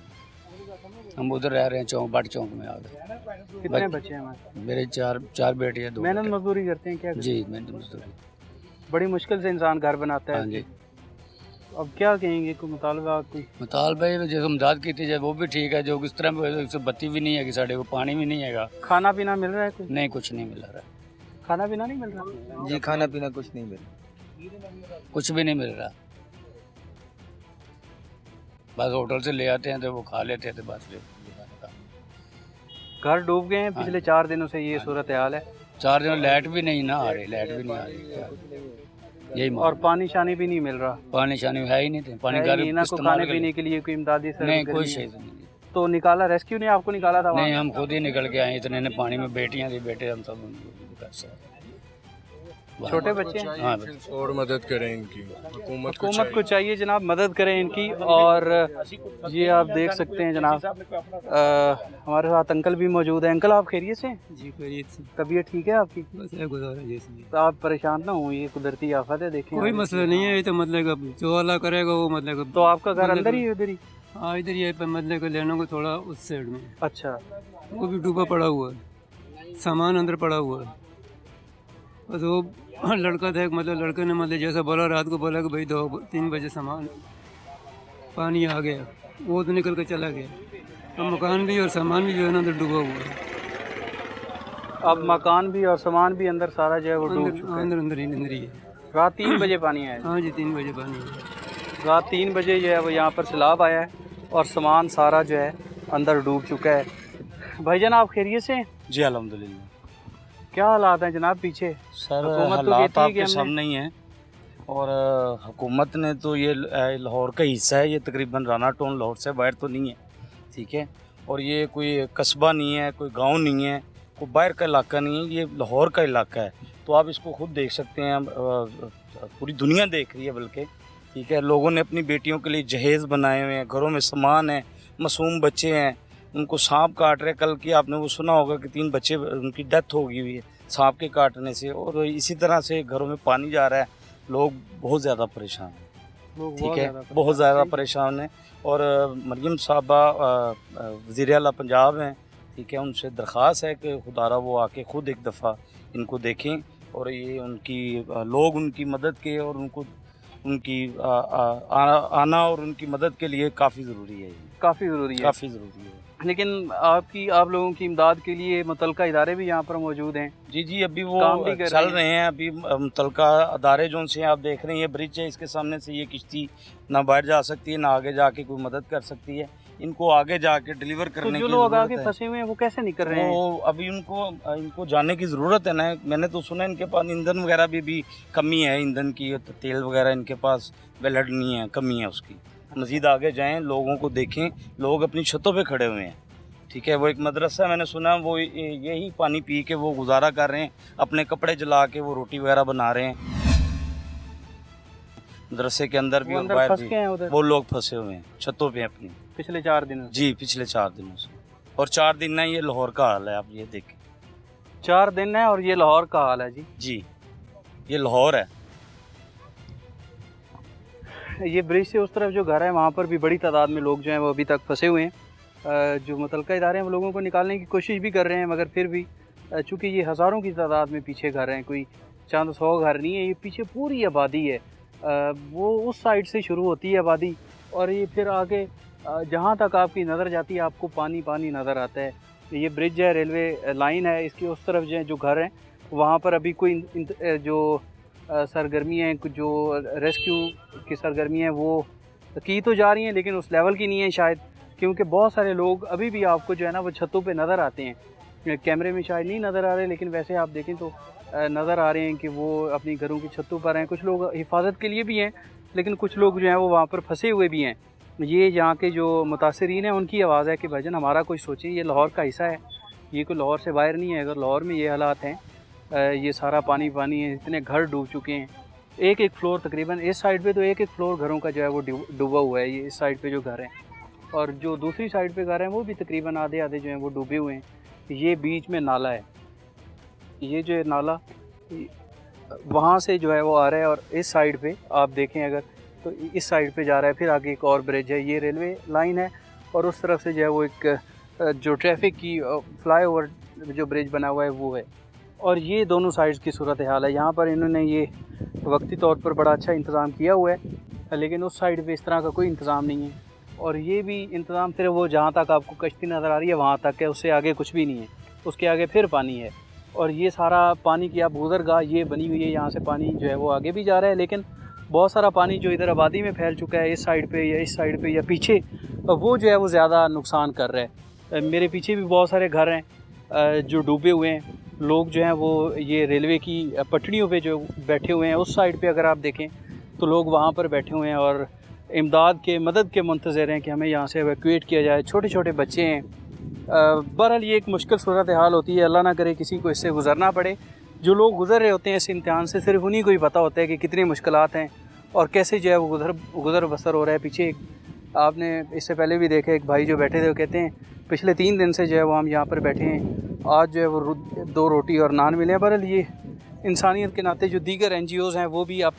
हम उधर रह रहे हैं बाट चौक में आ गए। कितने बच्चे हैं हमारे? मेरे चार बेटे हैं, 2 मेहनत मजदूरी करते हैं क्या? जी मेहनत मजदूरी। बड़ी मुश्किल से इंसान घर बनाता है। हाँ जी। अब क्या कहेंगे, कोई मुतालबा? मुतालबा जैसे मदद की जाए वो भी ठीक है, जो किस तरह बत्ती भी नहीं है कि साढ़े को, पानी भी नहीं है। खाना पीना मिल रहा है कुछ? नहीं, कुछ नहीं मिल रहा है। खाना पीना नहीं मिल रहा? जी खाना पीना कुछ नहीं मिल रहा, कुछ भी नहीं मिल रहा। बस होटल से ले आते हैं तो वो खा लेते हैं तो बस। घर डूब गए हैं पिछले 4 दिनों से, ये सूरत हाल है। 4 दिनों लाइट भी नहीं ना आ रही, लाइट भी नहीं आ रही, यही। और पानी शानी भी नहीं मिल रहा? पानी शानी है ही नहीं थे, पानी ना को खाने पीने के लिए कोई इमदादी नहीं, कोई चीज़ नहीं। तो निकाला, रेस्क्यू ने आपको निकाला था? नहीं, हम खुद ही निकल के आए इतने ने पानी में। बेटियां थी, बेटे, हम सब छोटे बच्चे हैं। हाँ, और मदद करें इनकी, हुकूमत को चाहिए जनाब, मदद करें इनकी। और ये आप देख सकते हैं जनाब, हमारे साथ अंकल भी मौजूद है। अंकल आप खैरियत से? जी खैरियत से। तबीयत ठीक है आपकी? बस गुजारा जैसे। तो आप परेशान ना हो, ये कुदरती आफत है, देखें कोई मसला नहीं है। ये तो मतलब जो अल्लाह करेगा वो मतलब। तो आपका घर अंदर ही उधर ही? हाँ इधर ही है, मतलब लेने को थोड़ा उस साइड में। अच्छा। वो भी डूबा पड़ा हुआ है, सामान अंदर पड़ा हुआ है। बस वो लड़का था, मतलब लड़के ने मतलब जैसा बोला, रात को बोला कि भाई 2-3 बजे सामान पानी आ गया, वो तो निकल कर चला गया। अब मकान भी और सामान भी जो है ना अंदर डूबा हुआ है। अब मकान भी और सामान भी अंदर सारा जो है वो डूब चुका है। अंदर ही है। रात 3 बजे पानी आया? हाँ जी 3 बजे पानी आया। रात 3 बजे जो है वो यहाँ पर सैलाब आया है और सामान सारा जो है अंदर डूब चुका है। भाईजान आप खैरियत से? जी अल्हम्दुलिल्लाह। क्या हालात हैं जनाब पीछे? सर हालात आपके सामने ही हैं। और हुकूमत ने तो ये लाहौर का हिस्सा है, ये तकरीबन राना टाउन लाहौर से बाहर तो नहीं है, ठीक है। और ये कोई कस्बा नहीं है, कोई गांव नहीं है, कोई बाहर का इलाका नहीं है, ये लाहौर का इलाका है। तो आप इसको खुद देख सकते हैं, पूरी दुनिया देख रही है बल्कि, ठीक है। लोगों ने अपनी बेटियों के लिए जहेज़ बनाए हुए हैं, घरों में सामान है, मासूम बच्चे हैं, उनको सांप काट रहे। कल की आपने वो सुना होगा कि 3 बच्चे उनकी डेथ हो गई हुई है सांप के काटने से। और इसी तरह से घरों में पानी जा रहा है, लोग बहुत ज़्यादा परेशान हैं, ठीक है, बहुत ज़्यादा परेशान हैं। और मरियम साहबा वज़ीर आला पंजाब हैं, ठीक है, उनसे दरख्वास्त है कि खुदारा वो आके ख़ुद एक दफ़ा इनको देखें और ये उनकी लोग उनकी मदद के और उनको उनकी आना और उनकी मदद के लिए काफ़ी ज़रूरी है, काफ़ी ज़रूरी है, काफ़ी ज़रूरी है। लेकिन आप लोगों की इमदाद के लिए मुतलका इदारे भी यहाँ पर मौजूद हैं। जी जी, अभी वो काम भी कर चल रहे हैं। अभी मुतलका अदारे जो से आप देख रहे हैं, ये ब्रिज है, इसके सामने से ये किश्ती ना बाहर जा सकती है, ना आगे जाके कोई मदद कर सकती है। इनको आगे जाके डिलीवर करने की जो लोग आगे फंसे हुए हैं वो कैसे निकल रहे हैं? वो अभी इनको जाने की ज़रूरत है ना। मैंने तो सुना इनके पास ईंधन वगैरह भी कमी है, ईंधन की, तेल वगैरह इनके पास वेलड नहीं है, कमी है उसकी। मज़ीद आगे जाएं, लोगों को देखें, लोग अपनी छतों पे खड़े हुए हैं। ठीक है, वो एक मदरसा मैंने सुना, वो यही पानी पी के वो गुजारा कर रहे हैं, अपने कपड़े जला के वो रोटी वगैरह बना रहे हैं। मदरसे के अंदर भी और बाहर भी वो लोग फंसे हुए हैं छतों पे अपनी, पिछले 4 दिनों जी, पिछले 4 दिनों से। और 4 दिन है, ये लाहौर का हाल है, आप ये देखें। 4 दिन है और ये लाहौर का हाल है जी। जी, ये लाहौर है। ये ब्रिज से उस तरफ जो घर है वहाँ पर भी बड़ी तादाद में लोग जो हैं वो अभी तक फंसे हुए हैं। जो मुतलका इदारे हैं वो लोगों को निकालने की कोशिश भी कर रहे हैं, मगर फिर भी चूँकि ये हज़ारों की तादाद में पीछे घर हैं, कोई चंद 100 घर नहीं है, ये पीछे पूरी आबादी है। वो उस साइड से शुरू होती है आबादी और ये फिर आगे जहाँ तक आपकी नज़र जाती है आपको पानी पानी नज़र आता है। ये ब्रिज है, रेलवे लाइन है, इसके उस तरफ जो घर हैं वहाँ पर अभी कोई जो सरगर्मियाँ हैं, जो रेस्क्यू की सरगर्मियाँ हैं वो की तो जा रही हैं, लेकिन उस लेवल की नहीं है शायद, क्योंकि बहुत सारे लोग अभी भी आपको जो है ना वो छतों पे नज़र आते हैं। कैमरे में शायद नहीं नज़र आ रहे, लेकिन वैसे आप देखें तो नज़र आ रहे हैं कि वो अपनी घरों की छतों पर हैं। कुछ लोग हिफाजत के लिए भी हैं, लेकिन कुछ लोग जो हैं वो वहाँ पर फंसे हुए भी हैं। ये यहाँ के जो मुतासरीन हैं उनकी आवाज़ है कि भाईजान हमारा कोई सोचें, ये लाहौर का हिस्सा है, ये कोई लाहौर से बाहर नहीं है। अगर लाहौर में ये हालात हैं, ये सारा पानी पानी है, इतने घर डूब चुके हैं, एक फ्लोर तकरीबन इस साइड पे तो एक फ्लोर घरों का जो है वो डूबा हुआ है। ये इस साइड पे जो घर हैं और जो दूसरी साइड पे घर हैं वो भी तकरीबन आधे आधे जो हैं वो डूबे हुए हैं। ये बीच में नाला है, ये जो नाला वहाँ से जो है वो आ रहा है और इस साइड पे आप देखें अगर तो इस साइड पे जा रहा है। फिर आगे एक और ब्रिज है, ये रेलवे लाइन है और उस तरफ से जो है वो एक जो ट्रैफिक की फ्लाईओवर जो ब्रिज बना हुआ है वो है। और ये दोनों साइड्स की सूरत हाल है। यहाँ पर इन्होंने ये वक्ती तौर पर बड़ा अच्छा इंतज़ाम किया हुआ है, लेकिन उस साइड पे इस तरह का कोई इंतज़ाम नहीं है। और ये भी इंतज़ाम सिर्फ वो जहाँ तक आपको कश्ती नज़र आ रही है वहाँ तक है, उससे आगे कुछ भी नहीं है, उसके आगे फिर पानी है। और ये सारा पानी की आप गुज़रगाह ये बनी हुई है, यहाँ से पानी जो है वो आगे भी जा रहा है, लेकिन बहुत सारा पानी जो इधर आबादी में फैल चुका है इस साइड पे या इस साइड पे या पीछे, वो जो है वो ज़्यादा नुकसान कर रहा है। मेरे पीछे भी बहुत सारे घर हैं जो डूबे हुए हैं। लोग जो हैं वो ये रेलवे की पटड़ियों पे जो बैठे हुए हैं, उस साइड पे अगर आप देखें तो लोग वहाँ पर बैठे हुए हैं और इमदाद के मदद के मुंतज़र हैं कि हमें यहाँ से एवैक्यूएट किया जाए। छोटे छोटे बच्चे हैं। बहरहाल ये एक मुश्किल सूरत हाल होती है, अल्लाह ना करे किसी को इससे गुज़रना पड़े। जो लोग गुज़र रहे होते हैं इस इम्तिहान से, सिर्फ उन्हीं को ही पता होता है कि कितनी मुश्किलात हैं और कैसे जो है वो गुज़र बसर हो रहा है। पीछे आपने इससे पहले भी देखा, एक भाई जो बैठे थे वो कहते हैं पिछले 3 दिन से जो है वो हम यहाँ पर बैठे हैं, आज जो है वो 2 रोटी और नान मिले हैं। बहरहाल ये इंसानियत के नाते जो दीगर NGOs हैं वो भी आप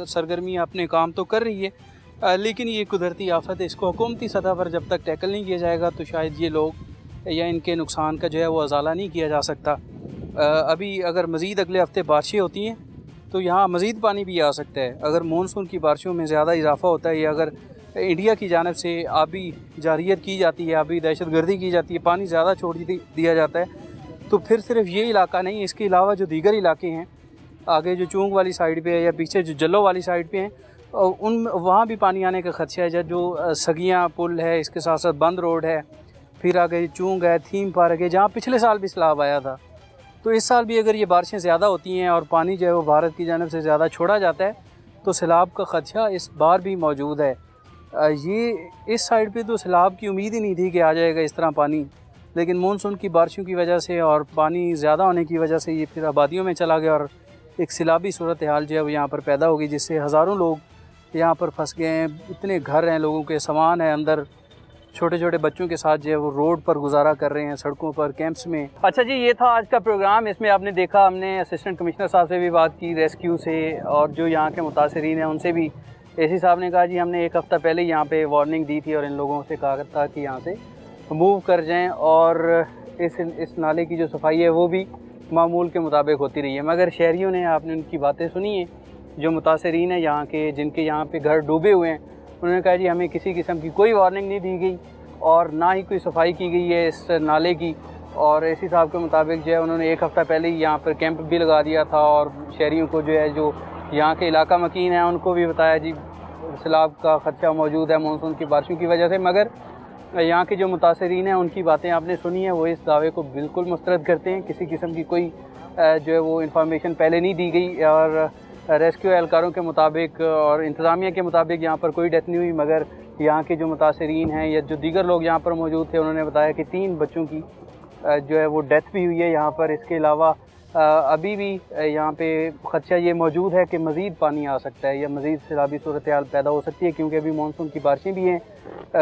सरगर्मी अपने काम तो कर रही है, लेकिन ये कुदरती आफत है, इसको हुकूमती सतह पर जब तक टैकल नहीं किया जाएगा तो शायद ये लोग या इनके नुकसान का जो है वो अजाला नहीं किया जा सकता। अभी अगर मज़ीद अगले हफ़्ते बारिशें होती हैं तो यहाँ मज़ीद पानी भी आ सकता है। अगर मानसून की बारिशों में ज़्यादा इजाफा होता है या अगर इंडिया की जानिब से आबी जारियत की जाती है, आबी दहशतगर्दी की जाती है, पानी ज़्यादा छोड़ दिया जाता है, तो फिर सिर्फ ये इलाका नहीं, इसके अलावा जो दीगर इलाके हैं आगे जो चूंग वाली साइड पे है या पीछे जो जल्लो वाली साइड पे हैं, उन वहाँ भी पानी आने का ख़दशा है। जो सगियाँ पुल है, इसके साथ साथ बंद रोड है, फिर आगे चूंग है, थीम पार्क है, जहाँ पिछले साल भी सैलाब आया था। तो इस साल भी अगर ये बारिशें ज़्यादा होती हैं और पानी जो है वो भारत की जानिब से ज़्यादा छोड़ा जाता है तो सैलाब का ख़दशा इस बार भी मौजूद है। ये इस साइड पे तो सैलाब की उम्मीद ही नहीं थी कि आ जाएगा इस तरह पानी, लेकिन मानसून की बारिशों की वजह से और पानी ज़्यादा होने की वजह से ये फिर आबादियों में चला गया और एक सैलाबी सूरत हाल जो है वो यहाँ पर पैदा होगी, जिससे हज़ारों लोग यहाँ पर फंस गए हैं। इतने घर हैं, लोगों के सामान है अंदर, छोटे छोटे बच्चों के साथ जो है वो रोड पर गुजारा कर रहे हैं, सड़कों पर, कैंप्स में। अच्छा जी, ये था आज का प्रोग्राम। इसमें आपने देखा, हमने असिस्टेंट कमिश्नर साहब से भी बात की रेस्क्यू से, और जो यहाँ के मुतासरीन हैं उनसे भी। AC साहब ने कहा जी हमने 1 हफ़्ता पहले यहाँ पे वार्निंग दी थी और इन लोगों से कहा था कि यहाँ से मूव कर जाएँ, और इस नाले की जो सफाई है वो भी मामूल के मुताबिक होती रही है। मगर शहरियों ने, आपने उनकी बातें सुनी हैं, जो मुतासरीन हैं यहाँ के, जिनके यहाँ पे घर डूबे हुए हैं, उन्होंने कहा जी हमें किसी किस्म की कोई वार्निंग नहीं दी गई और ना ही कोई सफाई की गई है इस नाले की। और एसी साहब के मुताबिक जो है उन्होंने एक हफ़्ता पहले ही यहाँ पर कैंप भी लगा दिया था और शहरियों को जो है जो यहाँ के इलाका मकीन है उनको भी बताया जी सैलाब का ख़दशा मौजूद है मानसून की बारिशों की वजह से। मगर यहाँ के जो मुतासरीन हैं उनकी बातें आपने सुनी है, वो इस दावे को बिल्कुल मुस्तरद करते हैं। किसी किस्म की कोई जो है वो इन्फॉर्मेशन पहले नहीं दी गई और रेस्क्यू एहलकारों के मुताबिक और इंतज़ामिया के मुताबिक यहाँ पर कोई डेथ नहीं हुई। मगर यहाँ के जो मुतासरीन हैं या जो दीगर लोग यहाँ पर मौजूद थे उन्होंने बताया कि 3 बच्चों की जो है वो डेथ भी हुई है यहाँ पर। इसके अलावा अभी भी यहाँ पे ख़दशा ये मौजूद है कि मज़ीद पानी आ सकता है या मज़ीद सैलाबी सूरत हाल पैदा हो सकती है, क्योंकि अभी मानसून की बारिशें भी हैं,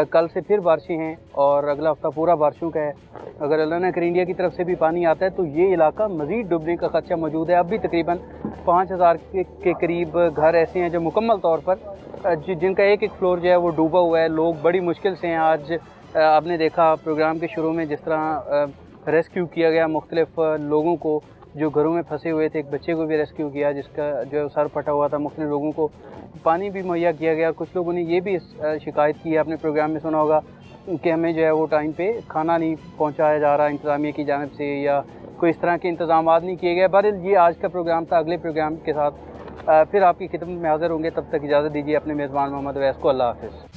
कल से फिर बारिशें हैं और अगला हफ़्ता पूरा बारिशों का है। अगर अल्लाह न करे इंडिया की तरफ से भी पानी आता है तो ये इलाका मज़ीद डूबने का ख़दशा मौजूद है। अब भी तकरीबन 5000 के करीब घर ऐसे हैं जो मुकम्मल तौर पर जिनका एक फ्लोर जो है वो डूबा हुआ है। लोग बड़ी मुश्किल से हैं। आज आपने देखा प्रोग्राम के शुरू में जिस तरह रेस्क्यू किया गया मुख्तलिफ लोगों को जो घरों में फंसे हुए थे, एक बच्चे को भी रेस्क्यू किया जिसका जो सर फटा हुआ था। मुख्तलिफ लोगों को पानी भी मुहैया किया गया। कुछ लोगों ने ये भी शिकायत की है, आपने प्रोग्राम में सुना होगा कि हमें जो है वो टाइम पे खाना नहीं पहुंचाया जा रहा इंतज़ामिया की जानिब से या कोई इस तरह के इंतजाम नहीं किए गए। बहरहाल ये आज का प्रोग्राम था। अगले प्रोग्राम के साथ फिर आपकी खिदमत में हाज़िर होंगे। तब तक इजाज़त दीजिए अपने मेज़बान मोहम्मद अवैस को। अल्लाह हाफ़िज़।